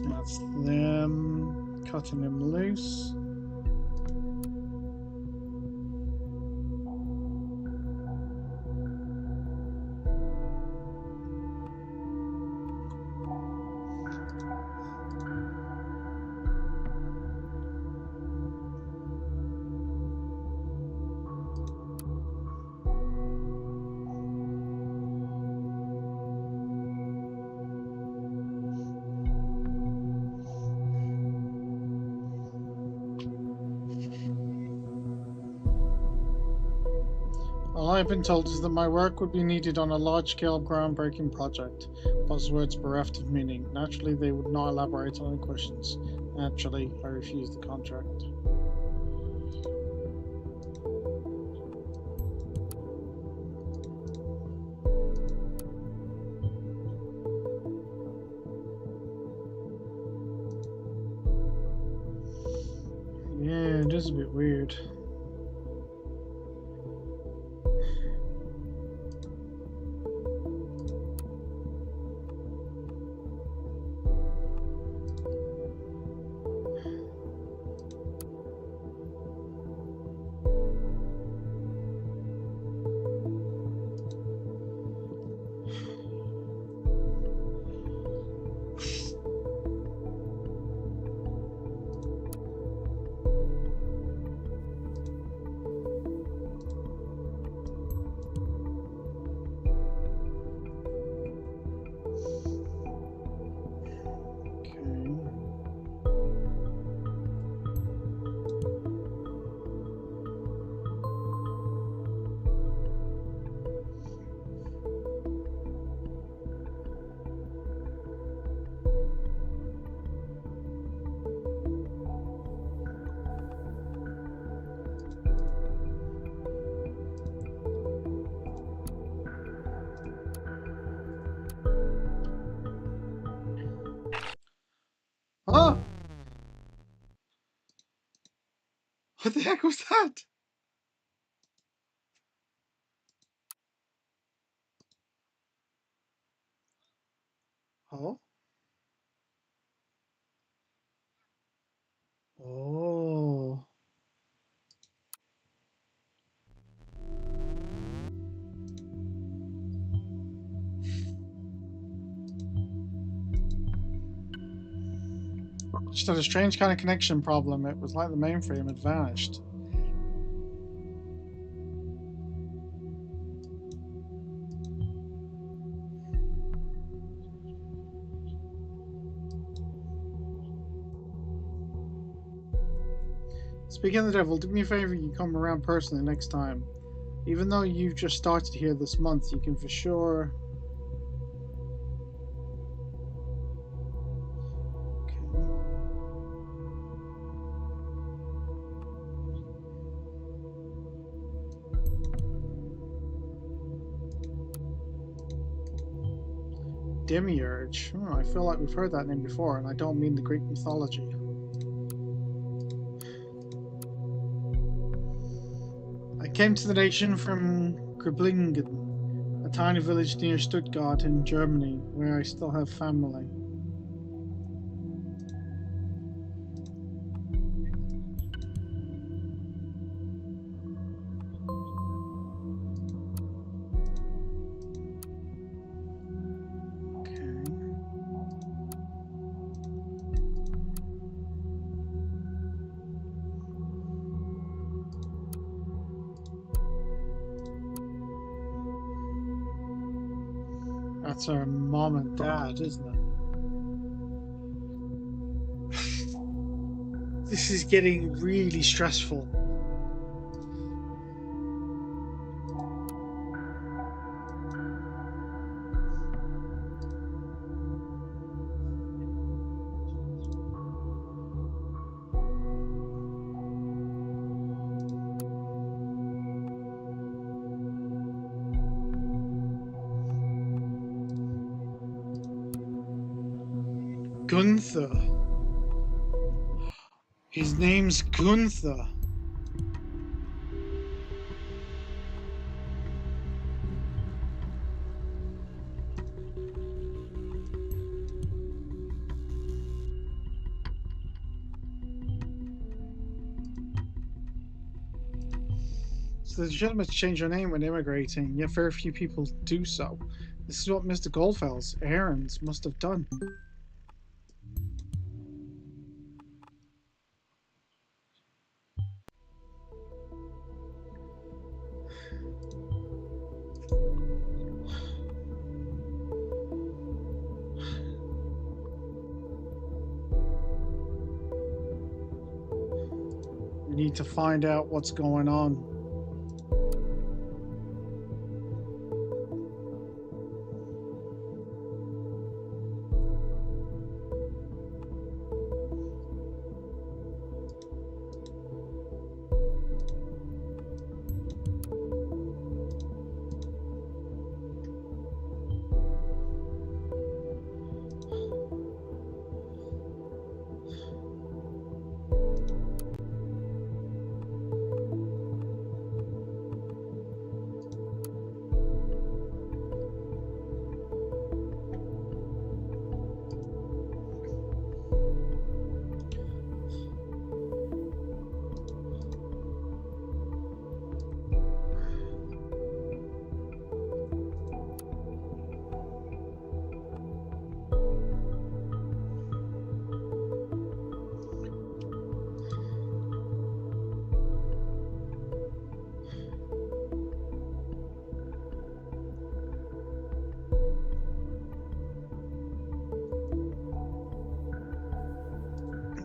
That's them cutting him loose. All I've been told is that my work would be needed on a large-scale groundbreaking project. Buzzwords bereft of meaning. Naturally, they would not elaborate on any questions. Naturally, I refused the contract. Yeah, it is a bit weird. Oh! What the heck was that? Oh? Oh. Just had a strange kind of connection problem. It was like the mainframe had vanished. Speaking of the devil, do me a favor, you come around personally next time. Even though you've just started here this month, you can for sure... Demiurge. Oh, I feel like we've heard that name before, and I don't mean the Greek mythology. I came to the nation from Griblingen, a tiny village near Stuttgart in Germany, where I still have family. That's her mom and dad, isn't it? This is getting really stressful. Gunther. His name's Gunther. It's legitimate to change your name when immigrating, yet very few people do so. This is what Mr. Goldfell's errands must have done. We need to find out what's going on.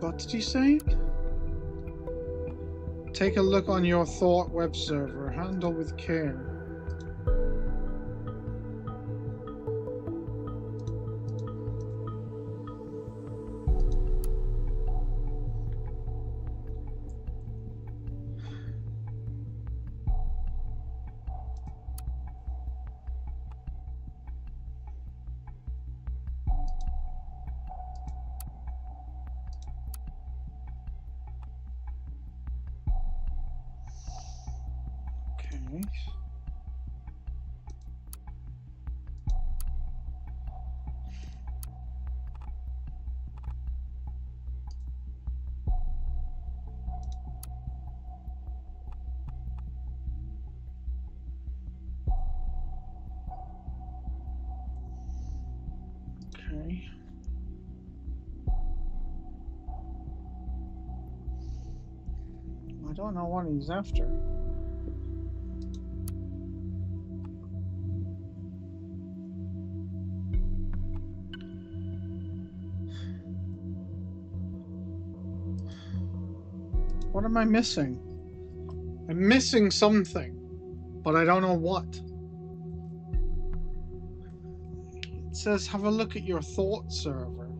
What did you say? Take a look on your Thought web server. Handle with care. Okay. Okay. I don't know what he's after. What am I missing? I'm missing something, but I don't know what. It says have a look at your Thought server.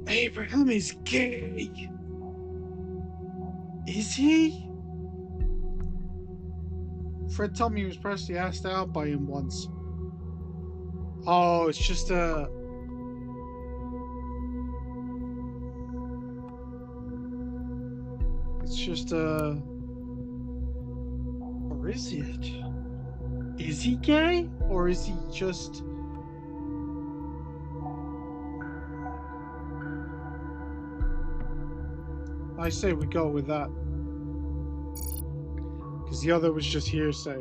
Abraham is gay. Is he? Fred told me he was partially asked out by him once. Oh, it's just a... It's just a... Or is it? Is he gay? Or is he just... I say we go with that. Because the other was just hearsay.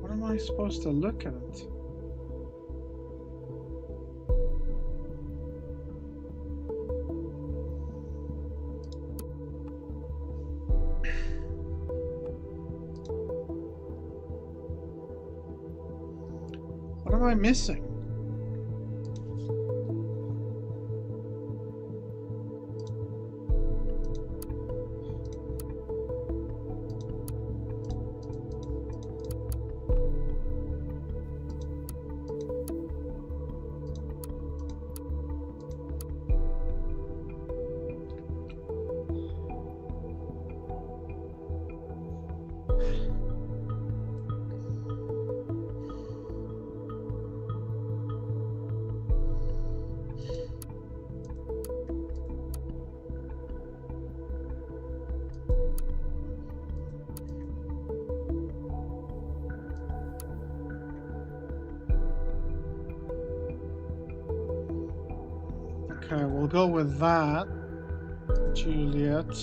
What am I supposed to look at? What am I missing? Okay, we'll go with that. Juliet.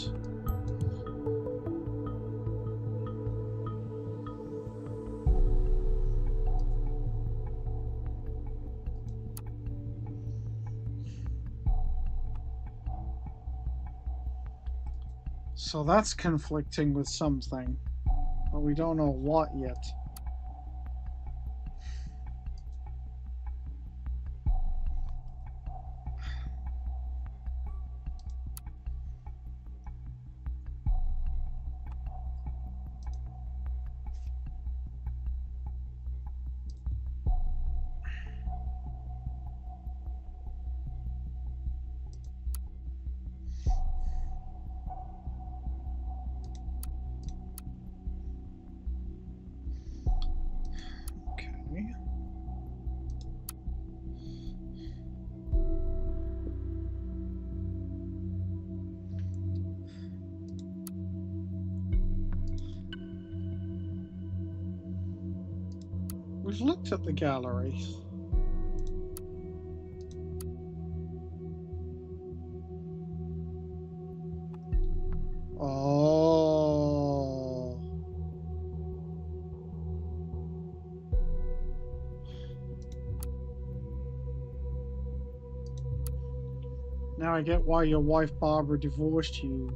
So that's conflicting with something, but we don't know what yet. Okay. We've looked at the gallery. Oh. Now I get why your wife Barbara divorced you,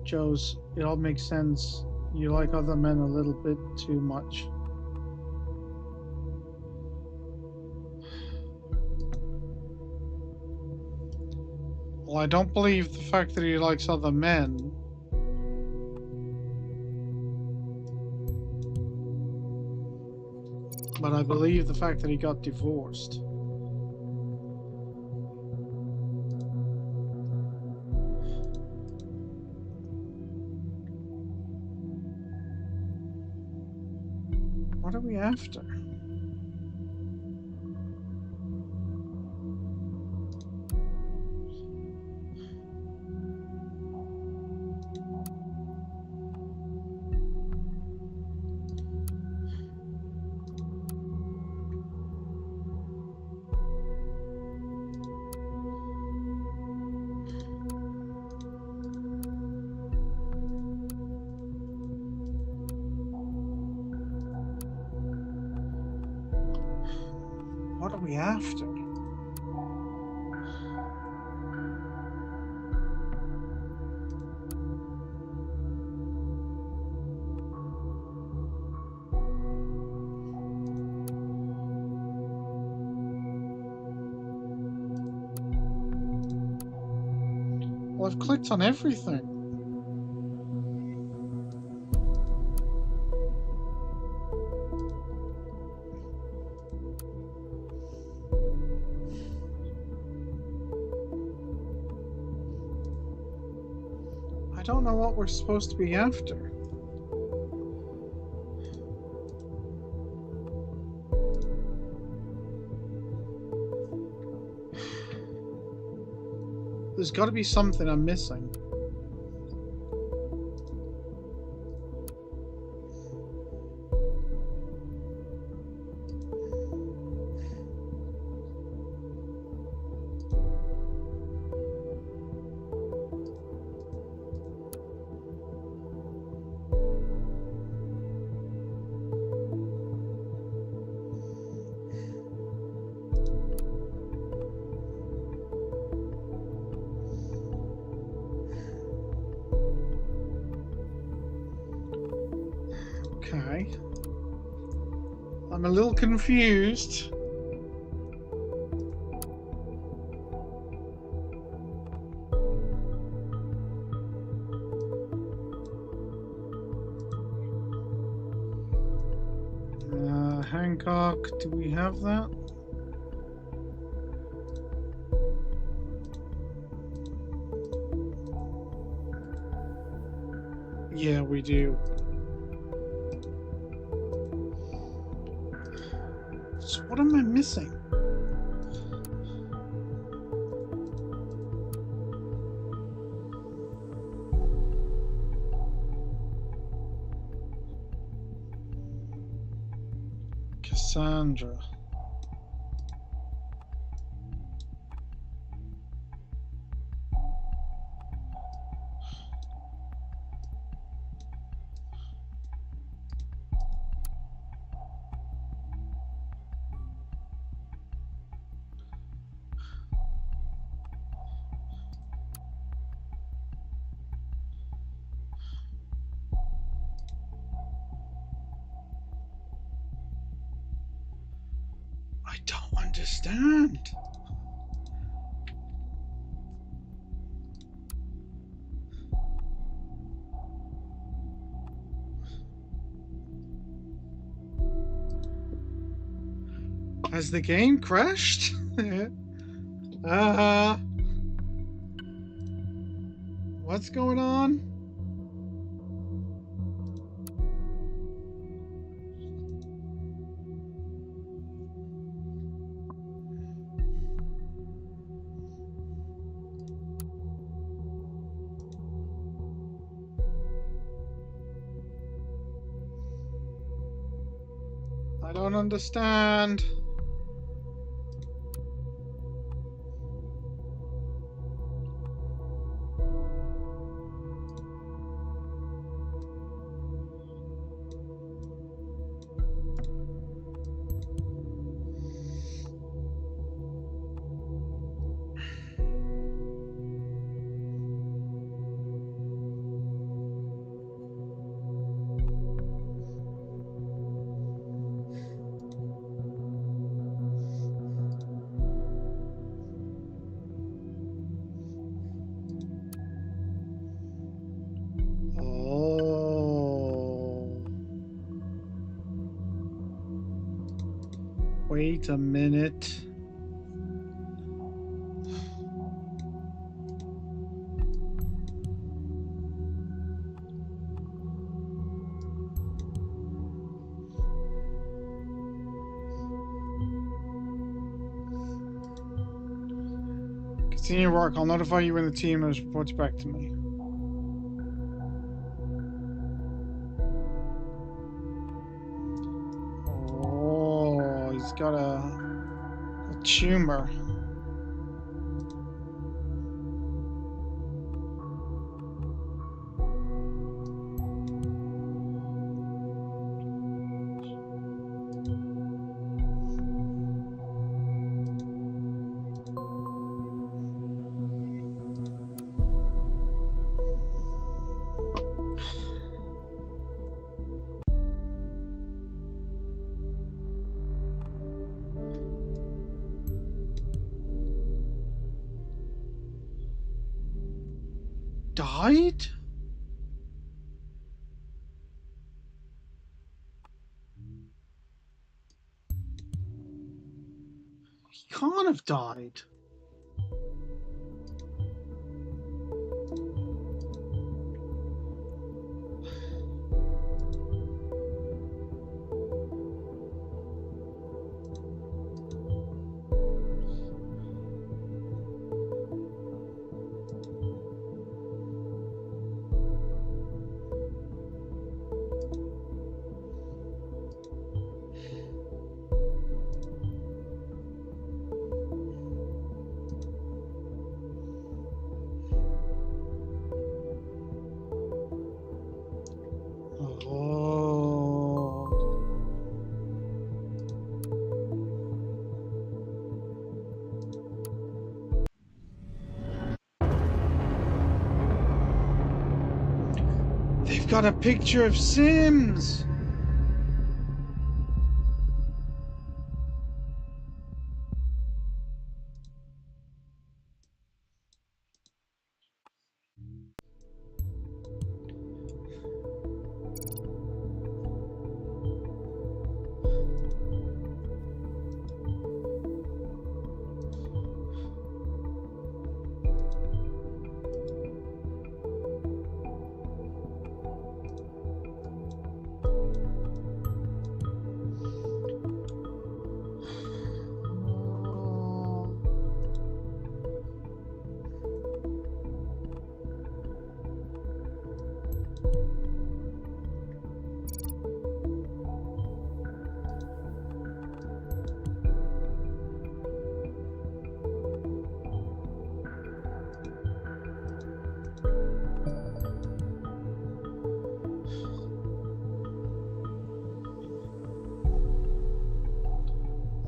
Joe's. It all makes sense. You like other men a little bit too much. Well, I don't believe the fact that he likes other men. But I believe the fact that he got divorced. What are we after? What are we after? Well, I've clicked on everything. I don't know what we're supposed to be after. There's got to be something I'm missing. Okay. I'm a little confused. Hancock, do we have that? Yeah, we do. So what am I missing? Cassandra. I don't understand. Has the game crashed? What's going on? I don't understand. Wait a minute. Continue work. I'll notify you when the team has reported back to me. Oh, he's got a tumor. died? He can't have died. They've got a picture of Sims.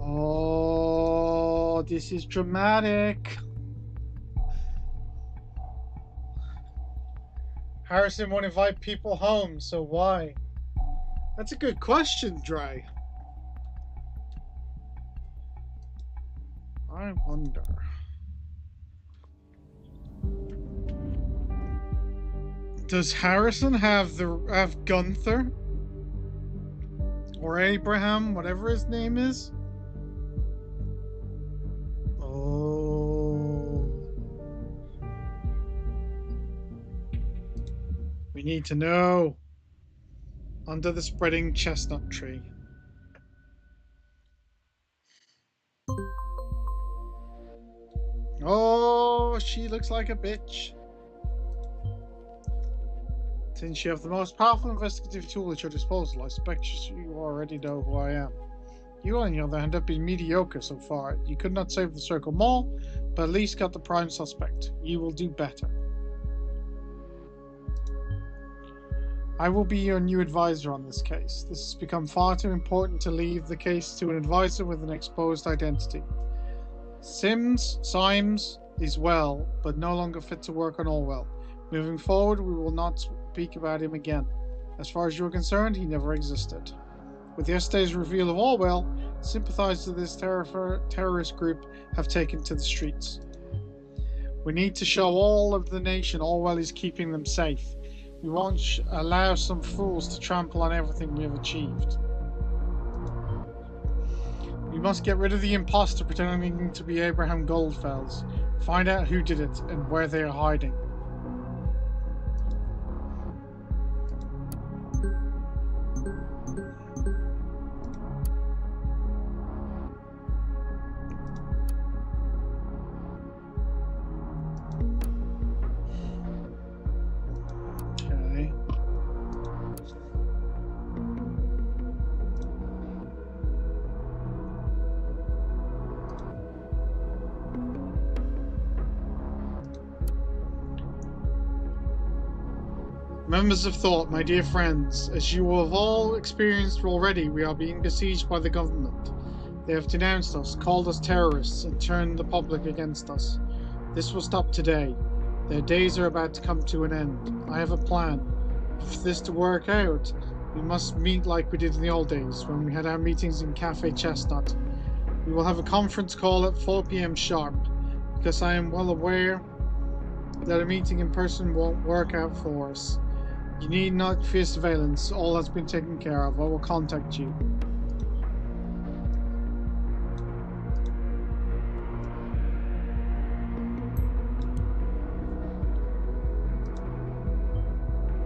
Oh, this is dramatic. Harrison won't invite people home, so why? That's a good question, Dre. I wonder. Does Harrison have Gunther? Or Abraham, whatever his name is? Oh. We need to know. Under the spreading chestnut tree. Oh, she looks like a bitch. Since you have the most powerful investigative tool at your disposal, I suspect you already know who I am. You, on the other hand, have been mediocre so far. You could not save the Circle Mall, but at least got the prime suspect. You will do better. I will be your new advisor on this case. This has become far too important to leave the case to an advisor with an exposed identity. Symes is well, but no longer fit to work on Orwell. Moving forward, we will not speak about him again. As far as you are concerned, he never existed. With yesterday's reveal of Orwell, sympathizers of this terrorist group have taken to the streets. We need to show all of the nation Orwell is keeping them safe. We won't allow some fools to trample on everything we have achieved. We must get rid of the imposter pretending to be Abraham Goldfels. Find out who did it and where they are hiding. Members of Thought, my dear friends, as you have all experienced already, we are being besieged by the government. They have denounced us, called us terrorists, and turned the public against us. This will stop today. Their days are about to come to an end. I have a plan. For this to work out, we must meet like we did in the old days, when we had our meetings in Cafe Chestnut. We will have a conference call at 4 p.m. sharp, because I am well aware that a meeting in person won't work out for us. You need not fear surveillance. All has been taken care of. I will contact you.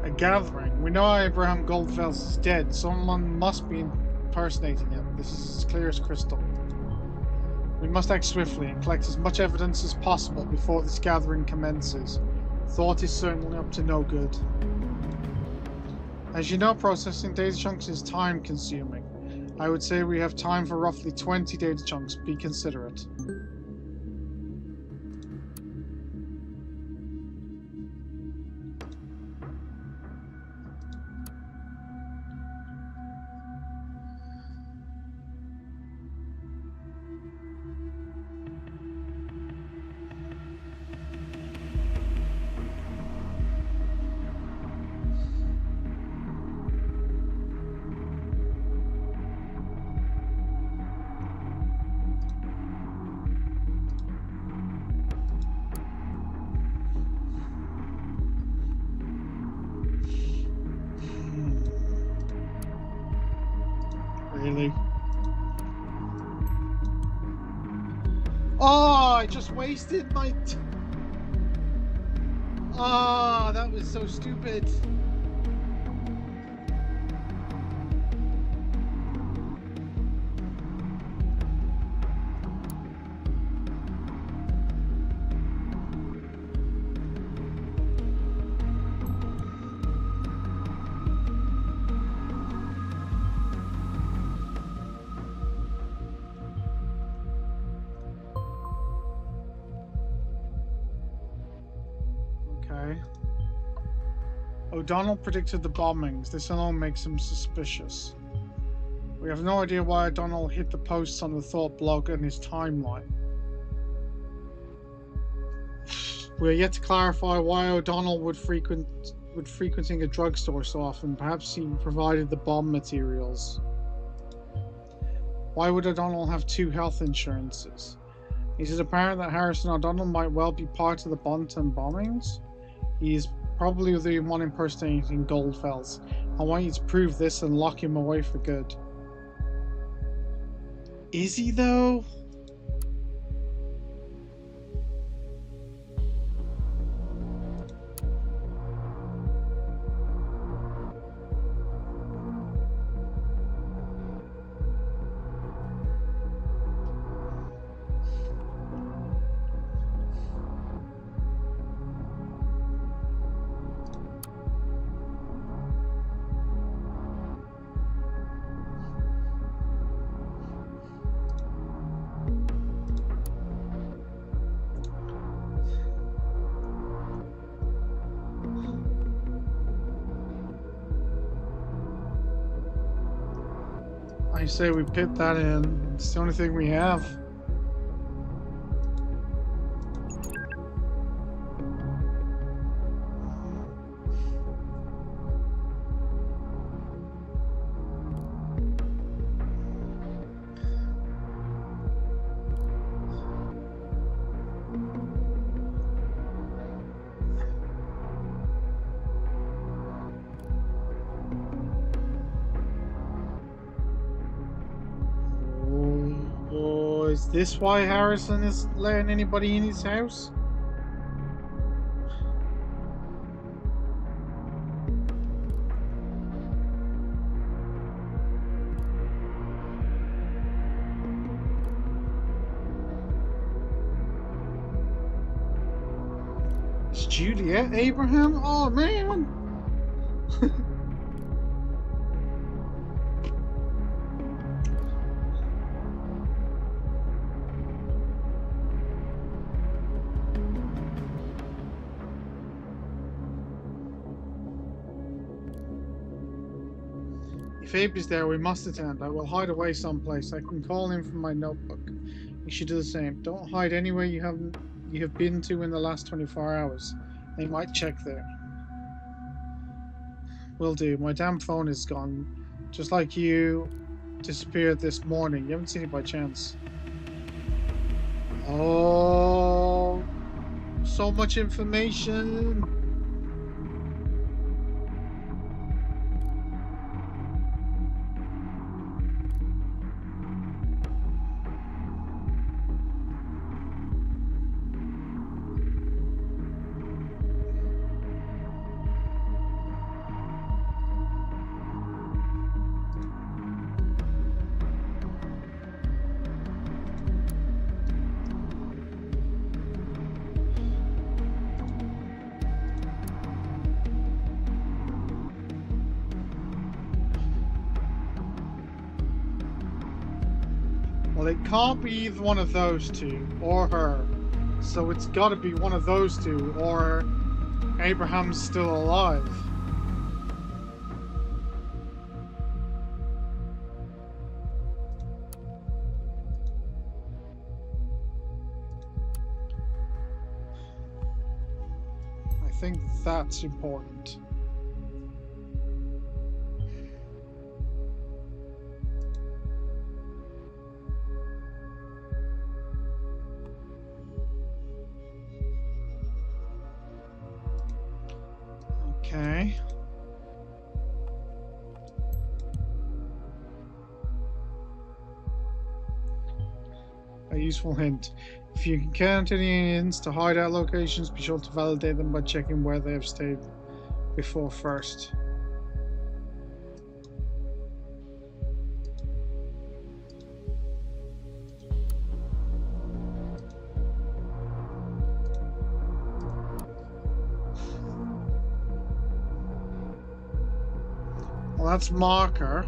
A gathering. We know Abraham Goldfels is dead. Someone must be impersonating him. This is as clear as crystal. We must act swiftly and collect as much evidence as possible before this gathering commences. Thought is certainly up to no good. As you know, processing data chunks is time-consuming. I would say we have time for roughly 20 data chunks. Be considerate. Really? Oh, I just wasted my... Oh, that was so stupid. O'Donnell predicted the bombings. This alone makes him suspicious. We have no idea why O'Donnell hit the posts on the Thought blog and his timeline. We are yet to clarify why O'Donnell would frequenting a drugstore so often. Perhaps he provided the bomb materials. Why would O'Donnell have two health insurances? Is it apparent that Harrison O'Donnell might well be part of the Bonton bombings? He is probably the one impersonating Goldfels. I want you to prove this and lock him away for good. Is he though? I say we put that in. It's the only thing we have. Is this why Harrison is letting anybody in his house? It's Juliet Abraham? Oh man! If Abe is there, we must attend. I will hide away someplace. I can call him from my notebook. You should do the same. Don't hide anywhere you have been to in the last 24 hours. They might check there. Will do. My damn phone is gone. Just like you disappeared this morning. You haven't seen it by chance. Oh, So much information. Well, it can't be either one of those two, or her. So it's gotta be one of those two, or Abraham's still alive. I think that's important. Okay. A useful hint. If you can count any aliens to hideout locations, be sure to validate them by checking where they have stayed before first. Well, that's marker.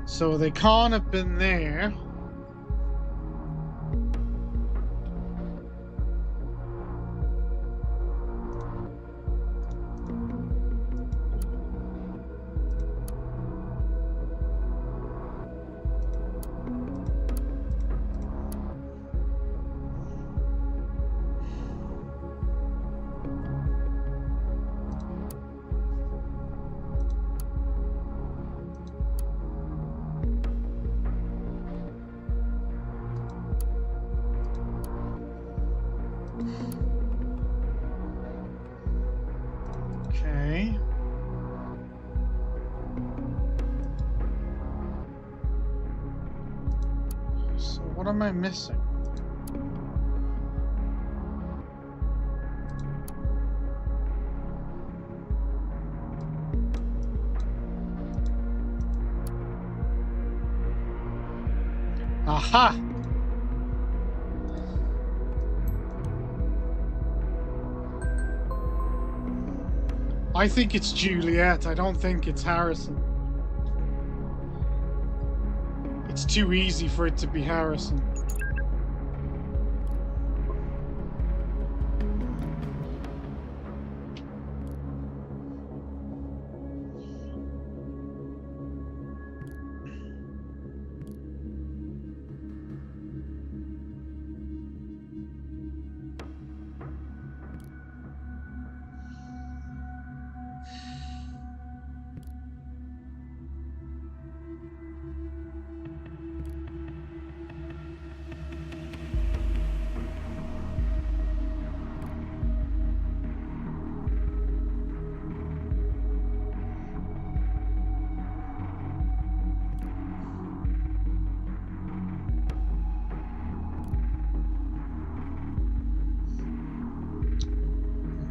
So they can't have been there. Okay. So what am I missing? Aha! I think it's Juliet. I don't think it's Harrison. It's too easy for it to be Harrison.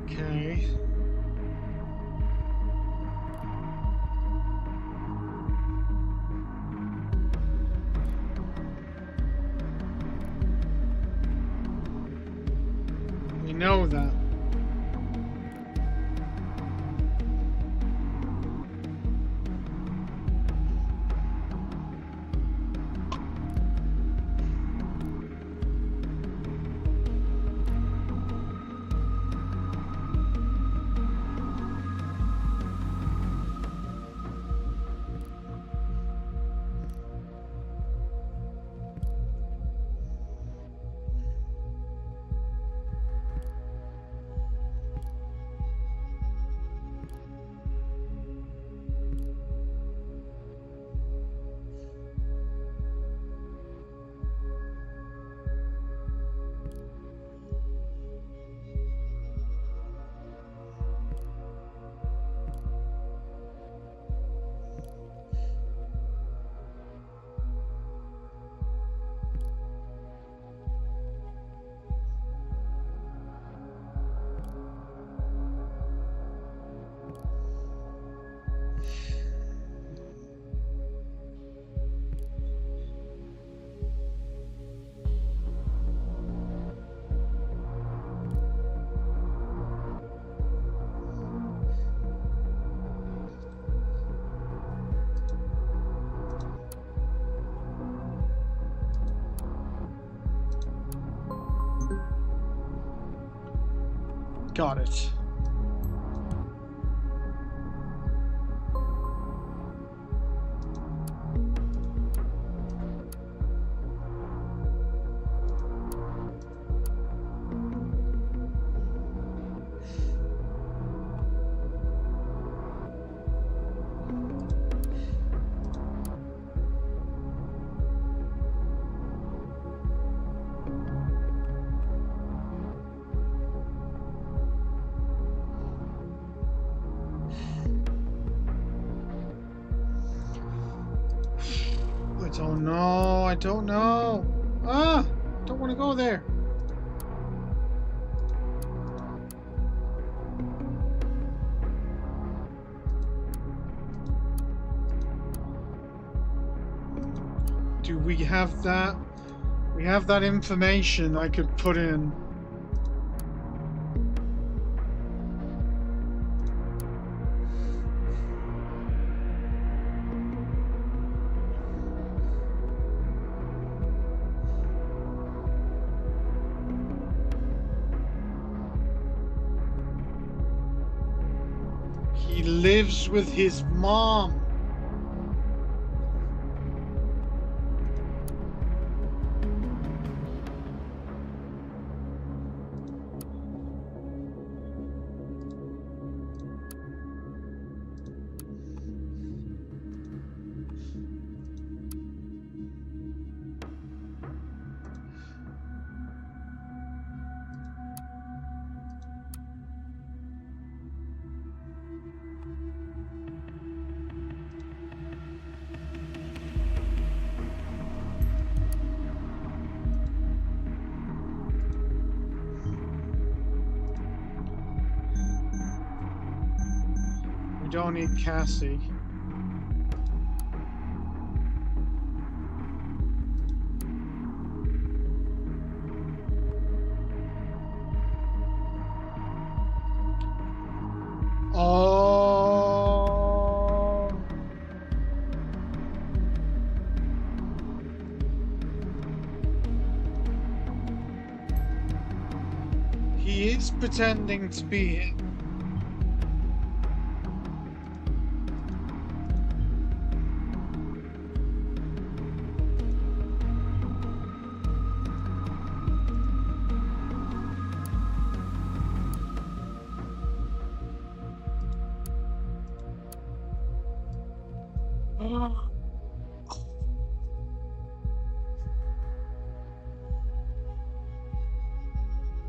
Okay. We know that. Got it. I don't know. Ah! Don't want to go there. Do we have that? We have that information I could put in. He lives with his mom. We don't need Cassie. Oh. He is pretending to be him.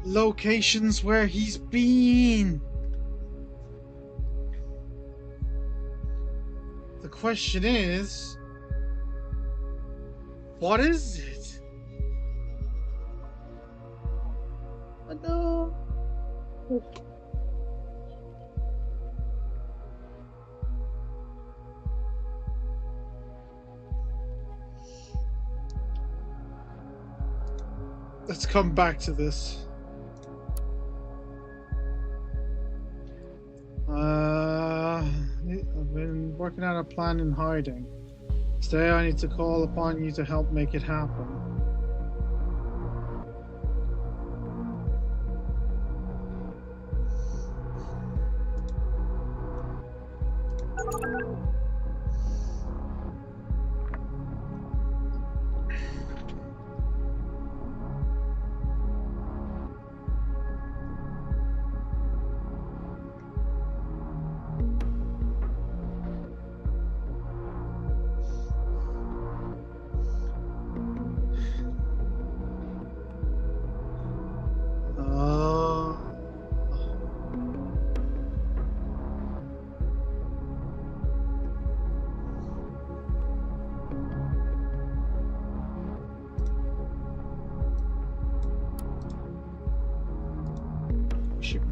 Locations where he's been. The question is, what is it? No. Let's come back to this. I've been working out a plan in hiding. Today I need to call upon you to help make it happen.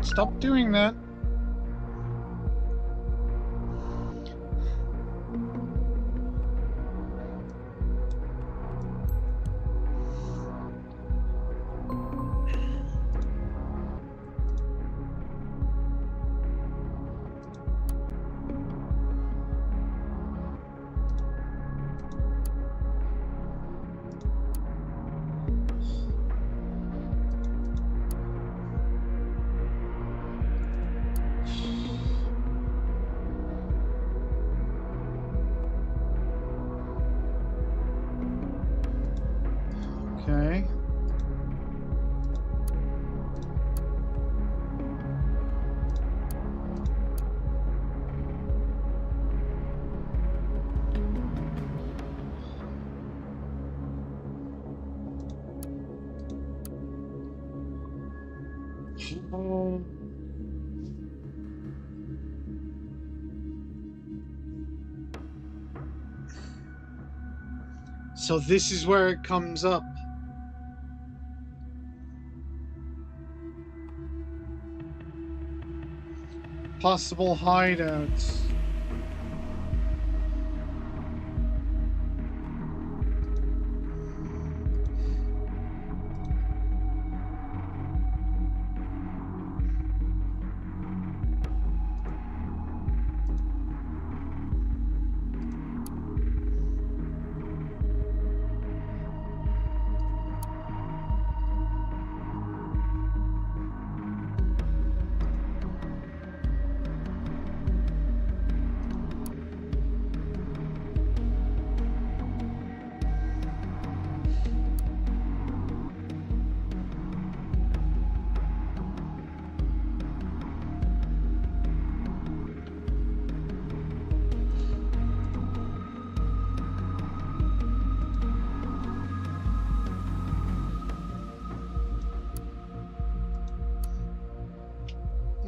Stop doing that. So this is where it comes up. Possible hideouts.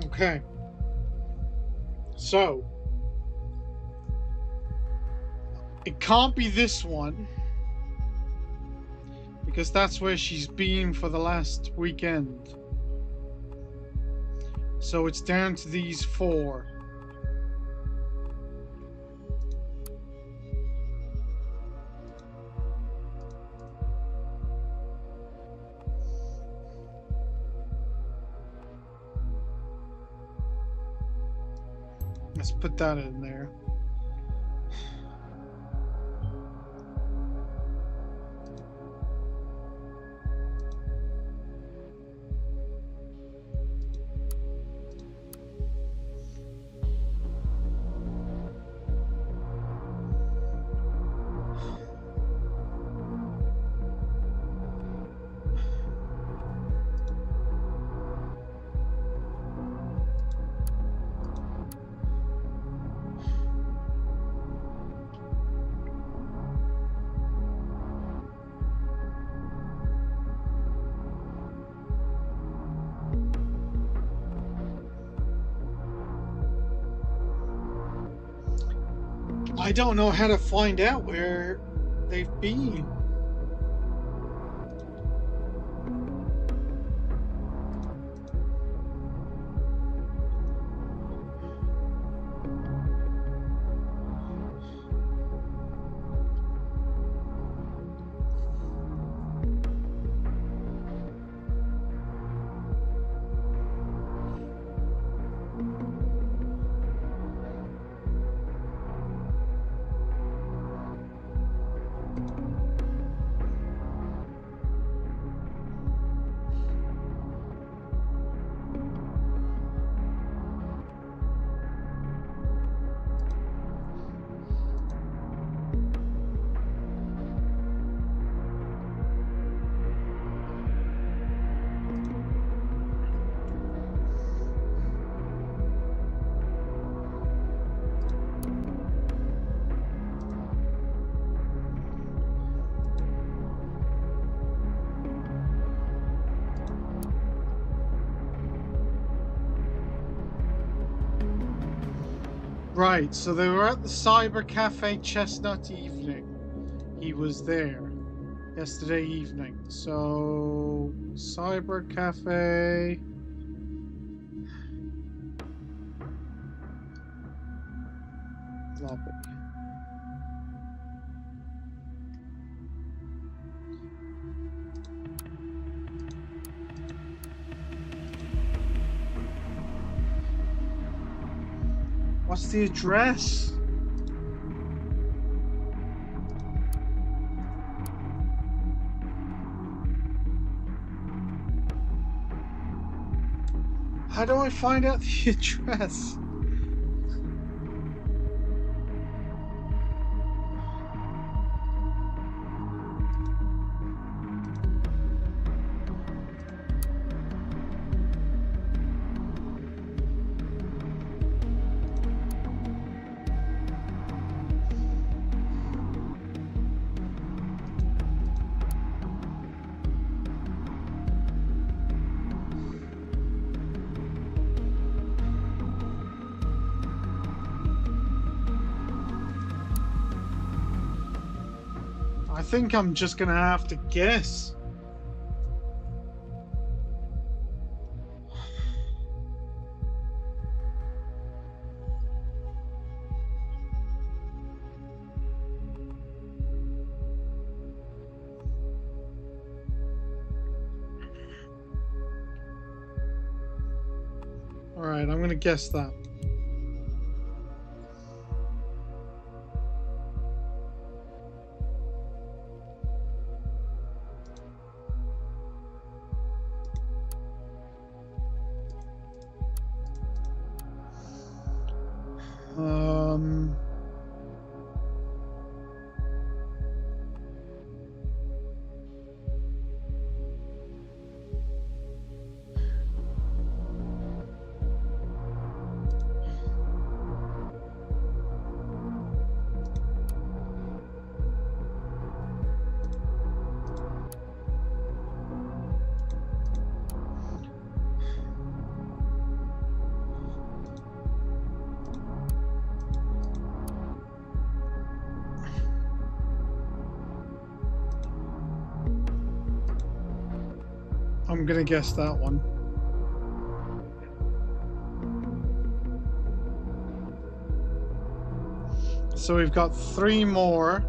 Okay. So it can't be this one, because that's where she's been for the last weekend. So it's down to these 4. Let's put that in there. I don't know how to find out where they've been. Right, so they were at the Cyber Cafe Chestnut Evening. He was there yesterday evening. So, Cyber Cafe. Lobby. What's the address? How do I find out the address? think I'm just gonna have to guess. Alright, I'm gonna guess that. I'm gonna guess that one. So we've got 3 more.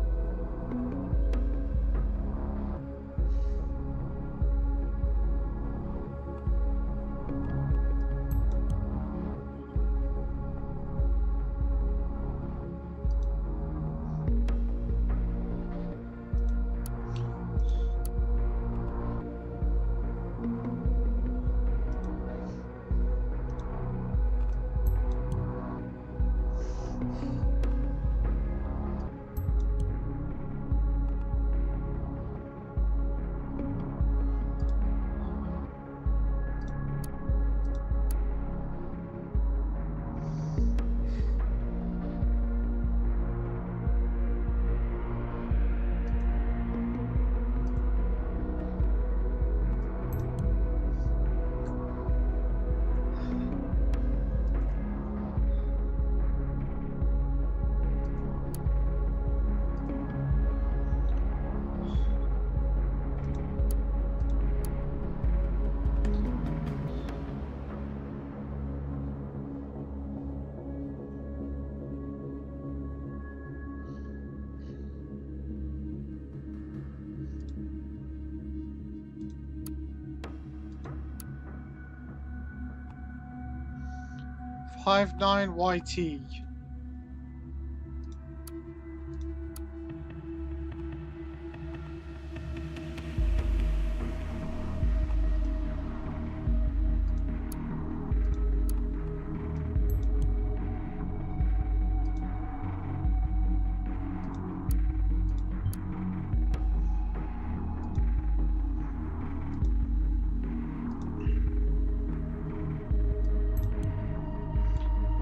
Five9YT.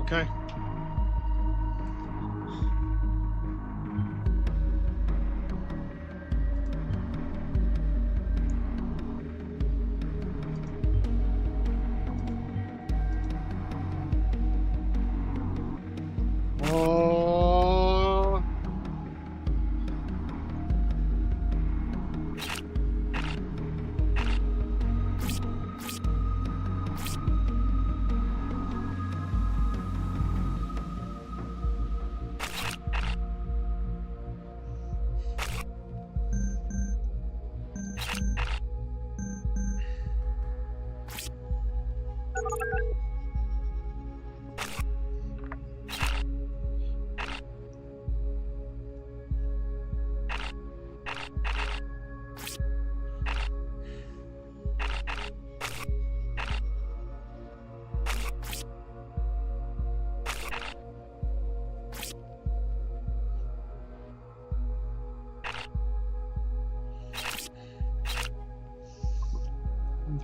Okay. Oh.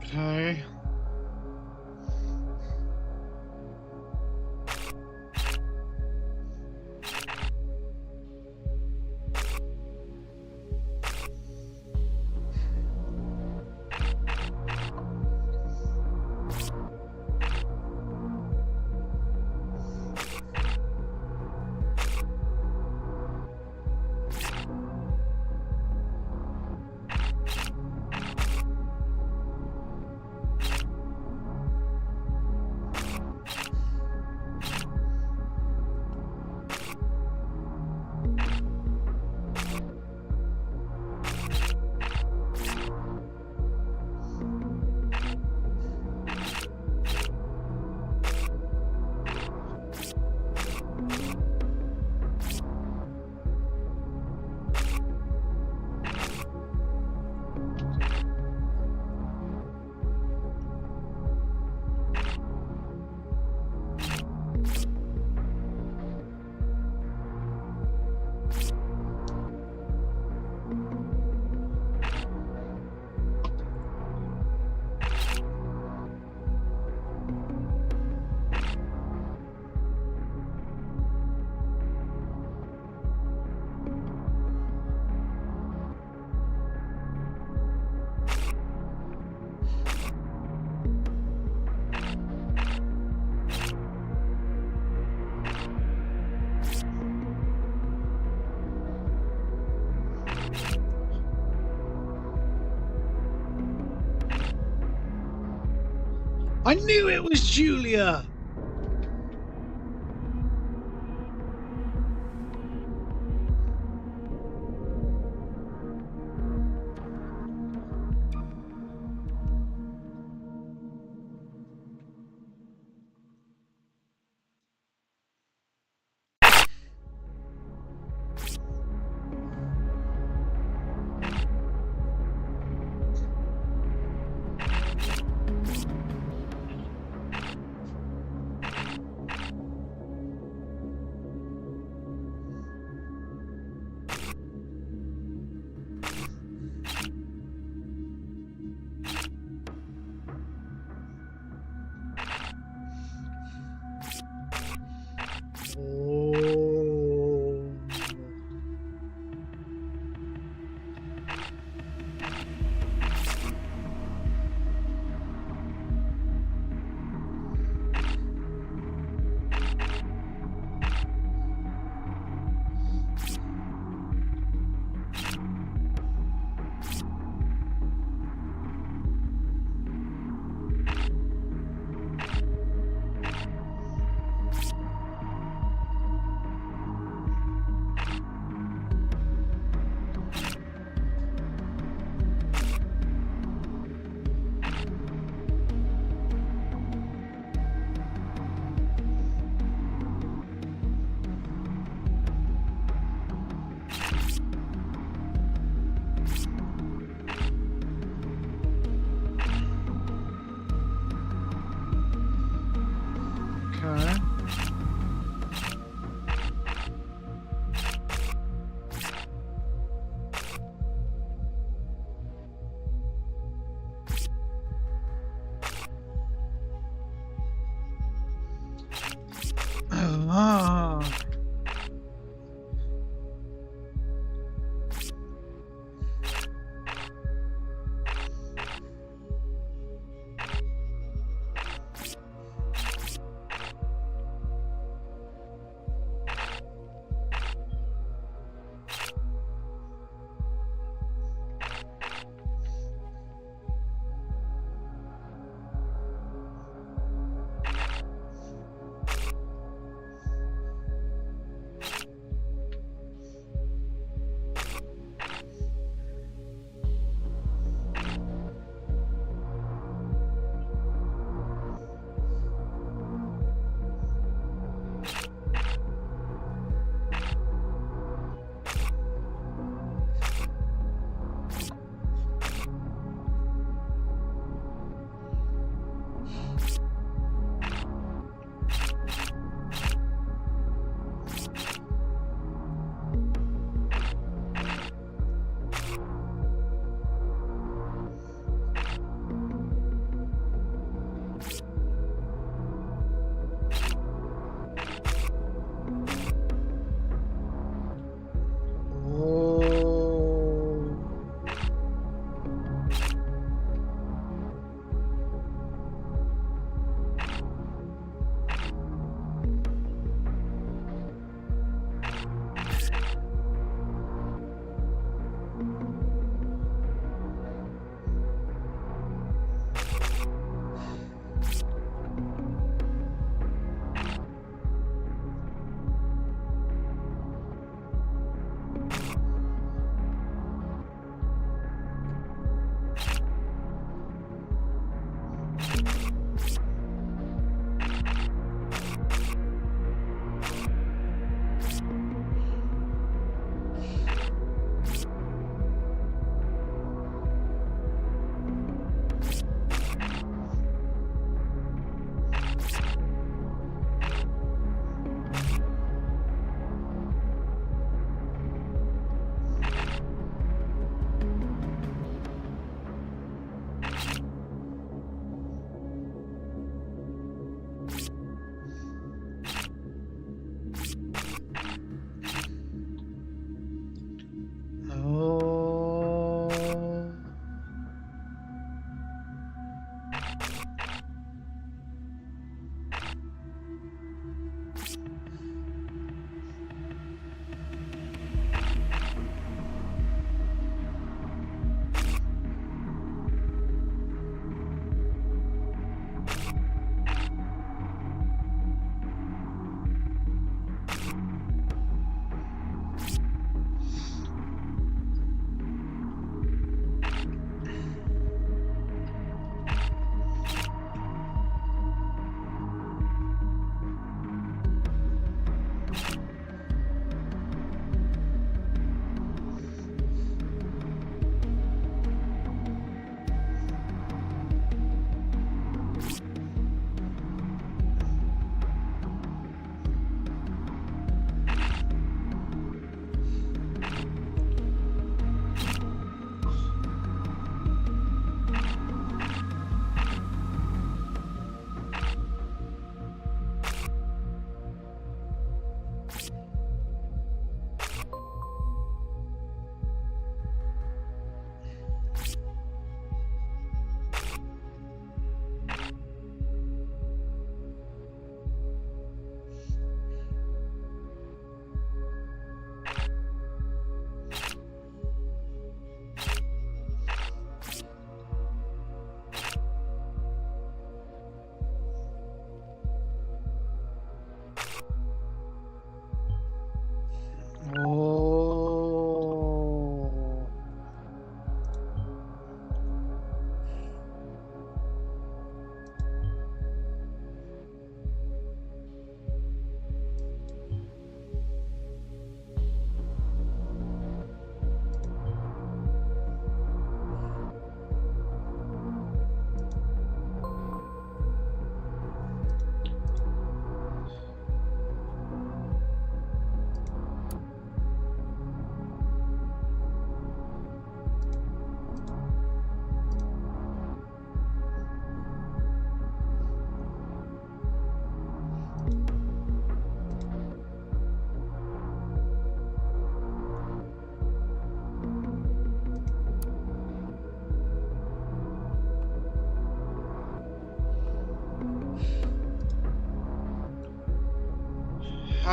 Okay. I knew it was Julia!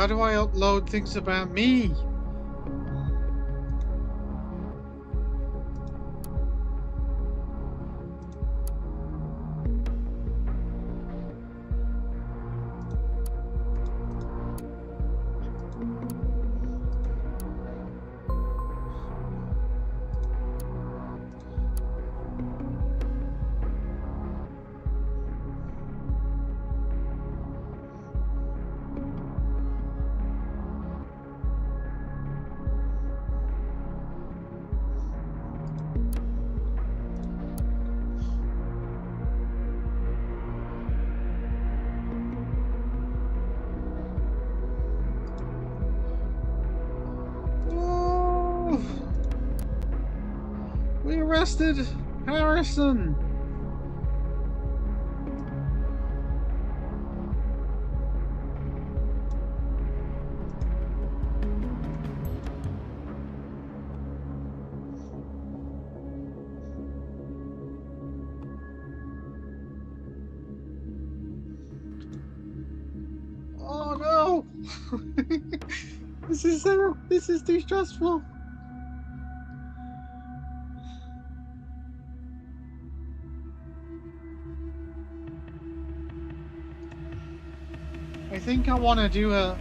How do I upload things about me? We arrested Harrison! Oh no! This is too stressful. I think I want to do a...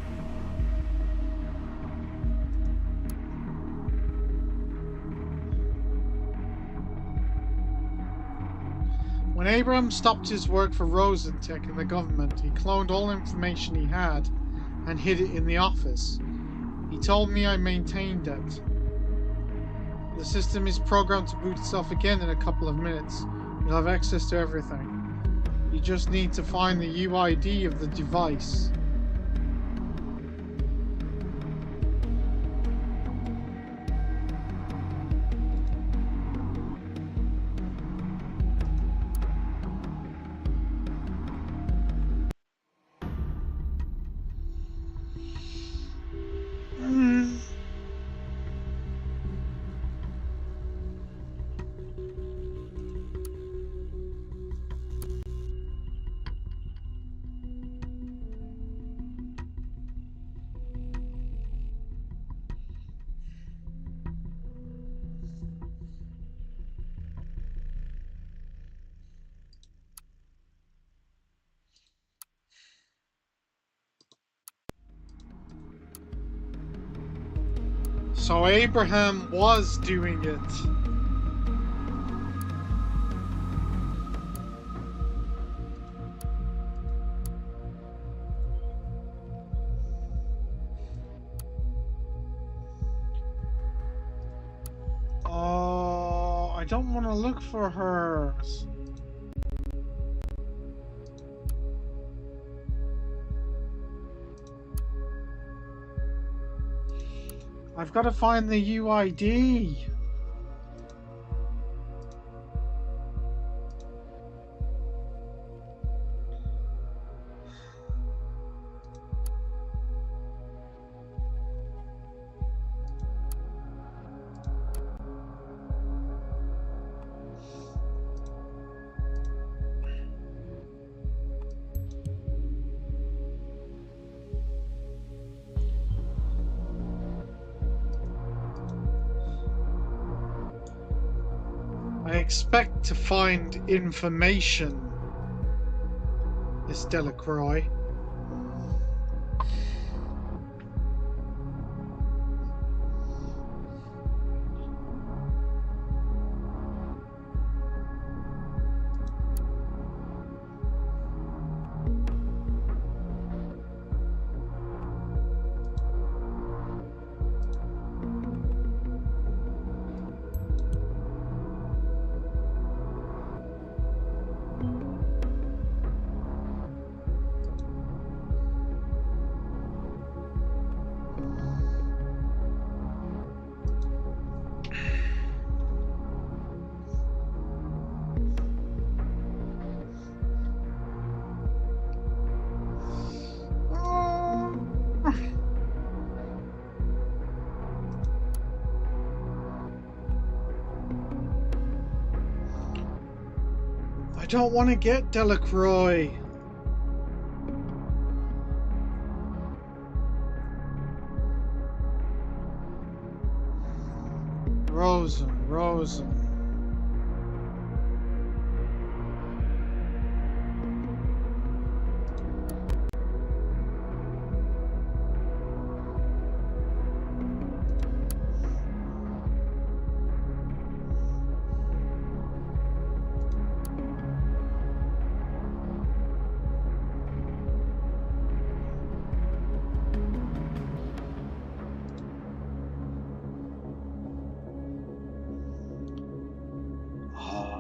When Abraham stopped his work for Rosentech and the government, he cloned all information he had and hid it in the office. He told me I maintained it. The system is programmed to boot itself again in a couple of minutes. You'll have access to everything. You just need to find the UID of the device. So Abraham was doing it. Oh, I don't want to look for hers. I've got to find the UID. I expect to find information, Miss Delacroix. I don't want to get Delacroix. 1,000.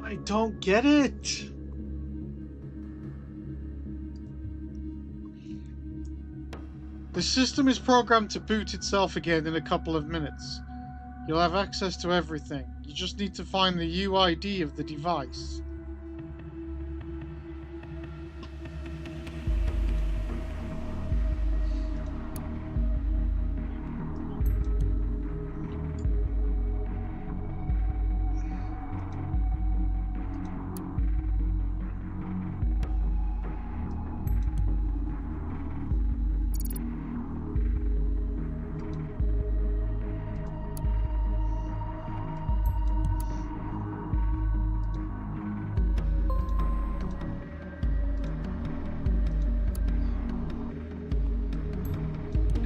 I don't get it. The system is programmed to boot itself again in a couple of minutes. You'll have access to everything. You just need to find the UID of the device.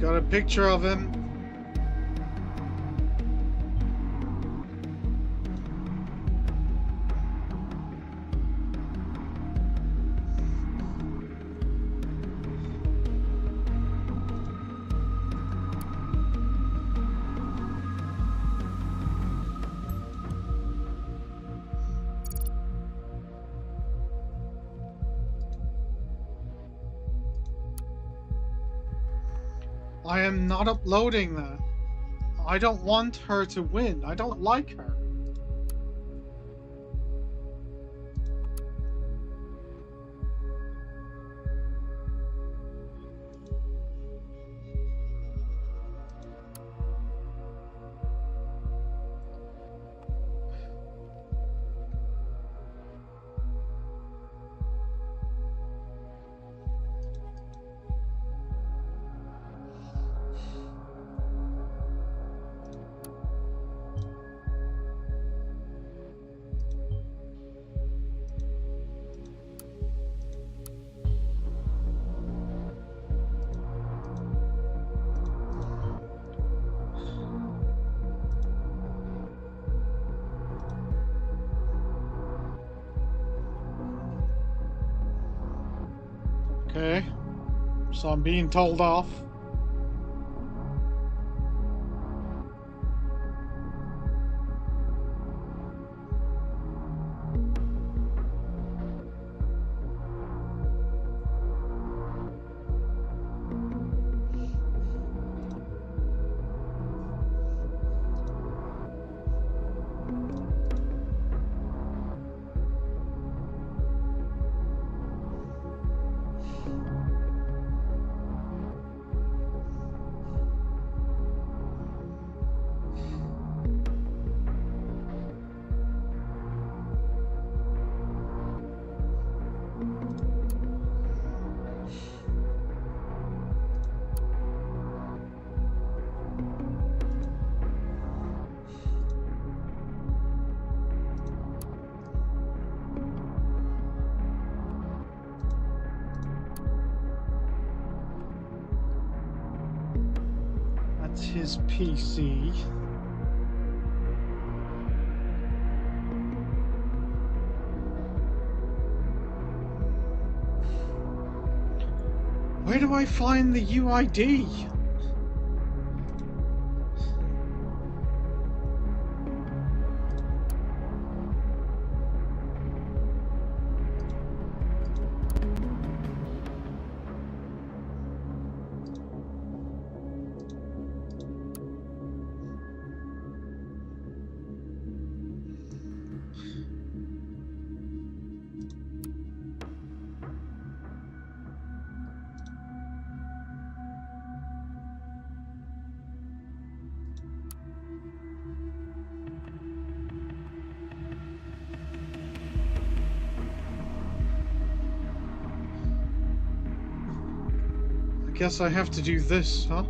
Got a picture of him. I am not uploading that. I don't want her to win. I don't like her. Okay, so I'm being told off. His PC. Where do I find the UID? Guess I have to do this, huh?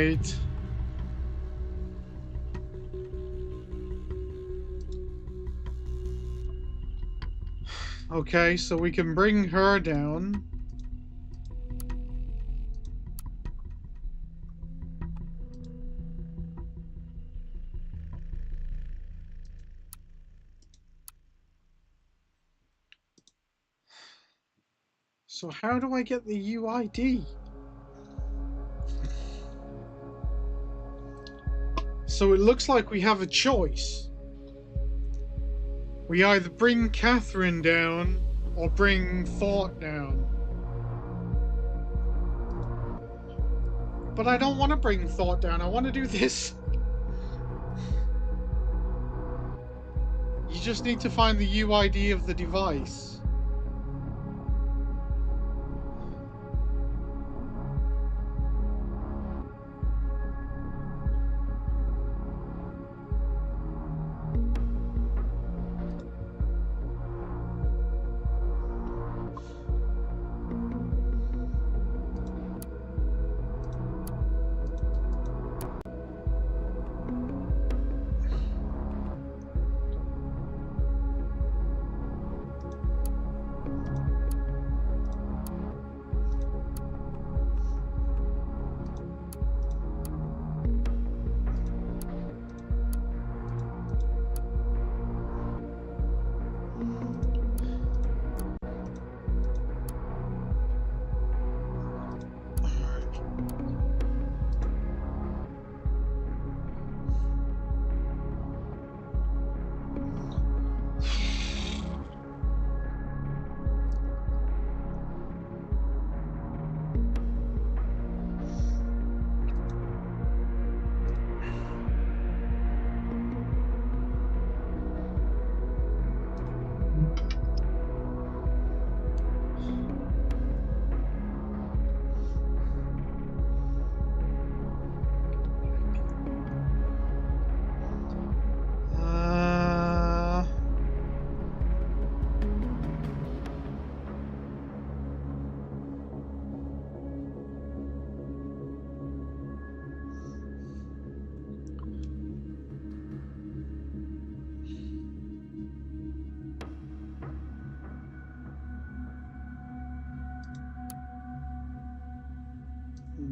Right. Okay, so we can bring her down. So how do I get the UID? So it looks like we have a choice. We either bring Catherine down or bring Thought down. But I don't want to bring Thought down. I want to do this. You just need to find the UID of the device.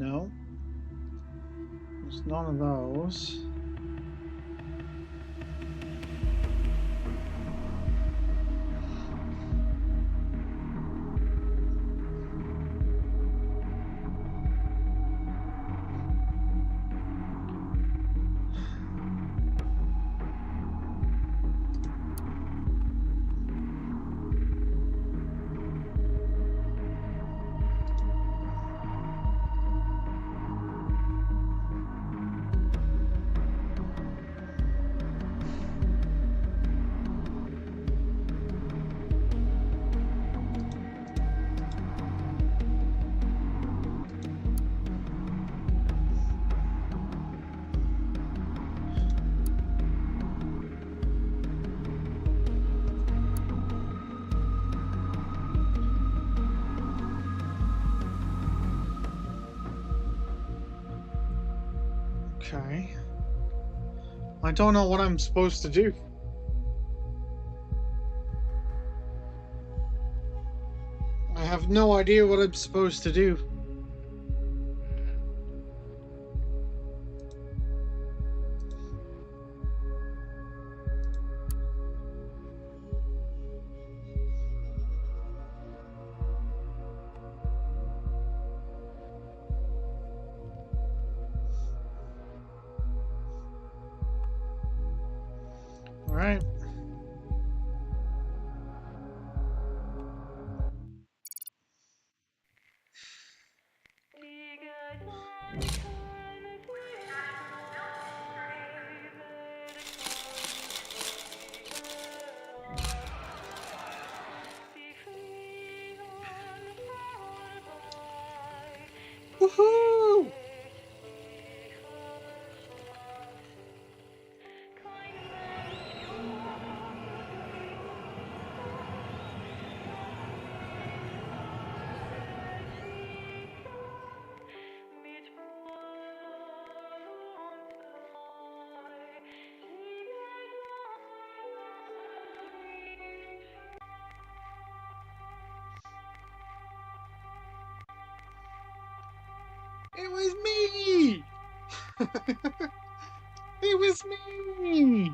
No. There's none of those. Okay. I don't know what I'm supposed to do. I have no idea what I'm supposed to do. All right. Woohoo! It was me! It was me!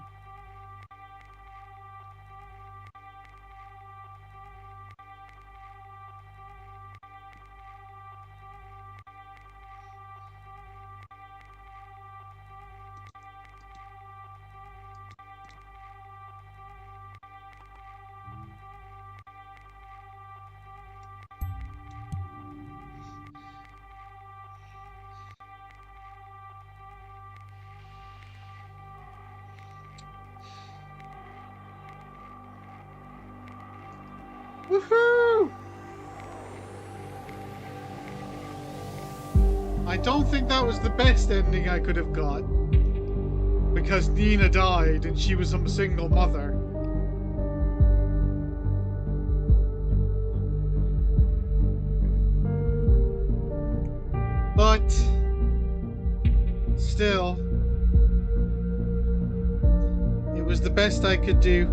Woohoo! I don't think that was the best ending I could have got. Because Nina died and she was a single mother. But still, it was the best I could do.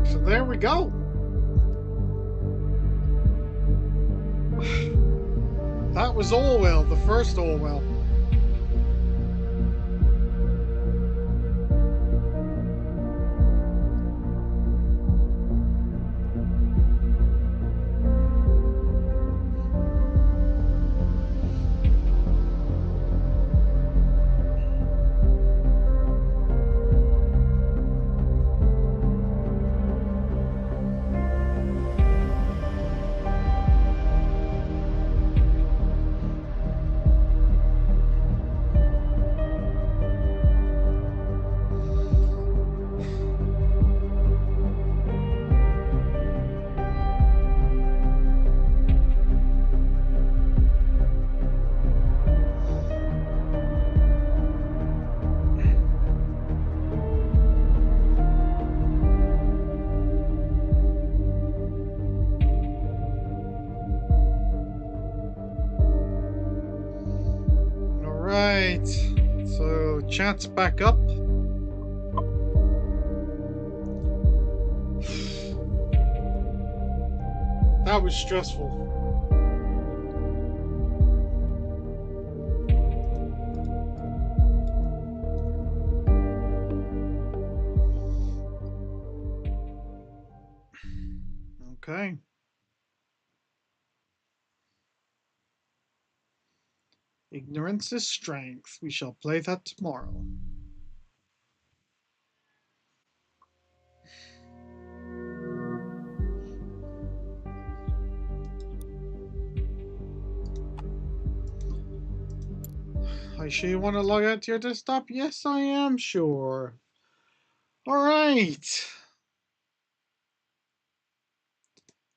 So there we go. That was Orwell, the first Orwell. Right. So chat's back up. That was stressful. Okay. Ignorance is strength. We shall play that tomorrow. Are you sure you want to log out to your desktop? Yes, I am sure. All right.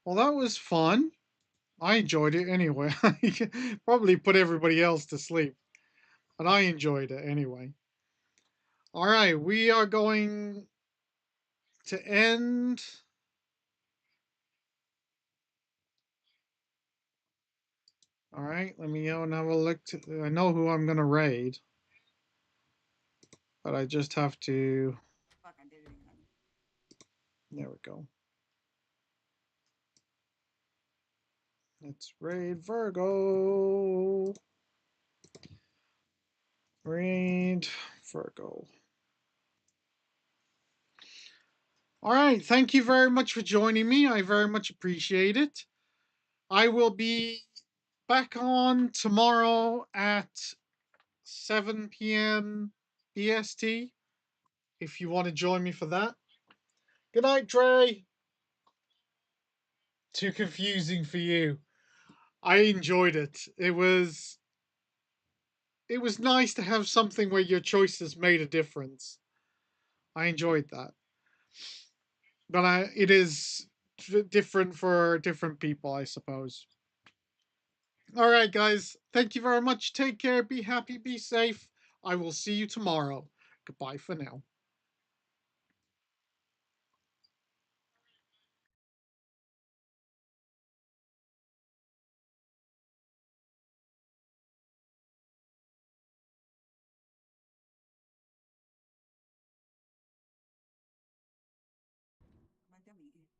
Well, that was fun. I enjoyed it anyway. I probably put everybody else to sleep, but I enjoyed it anyway. All right, we are going to end. All right, let me go and have a look. I know who I'm going to raid, but I just have to. There we go. Let's raid Virgo. Raid Virgo. All right, thank you very much for joining me. I very much appreciate it. I will be back on tomorrow at 7 p.m. EST if you want to join me for that. Good night, Trey. Too confusing for you. I enjoyed it. It was nice to have something where your choices made a difference. I enjoyed that. But it is different for different people, I suppose. All right, guys. Thank you very much. Take care. Be happy. Be safe. I will see you tomorrow. Goodbye for now. Manti amici.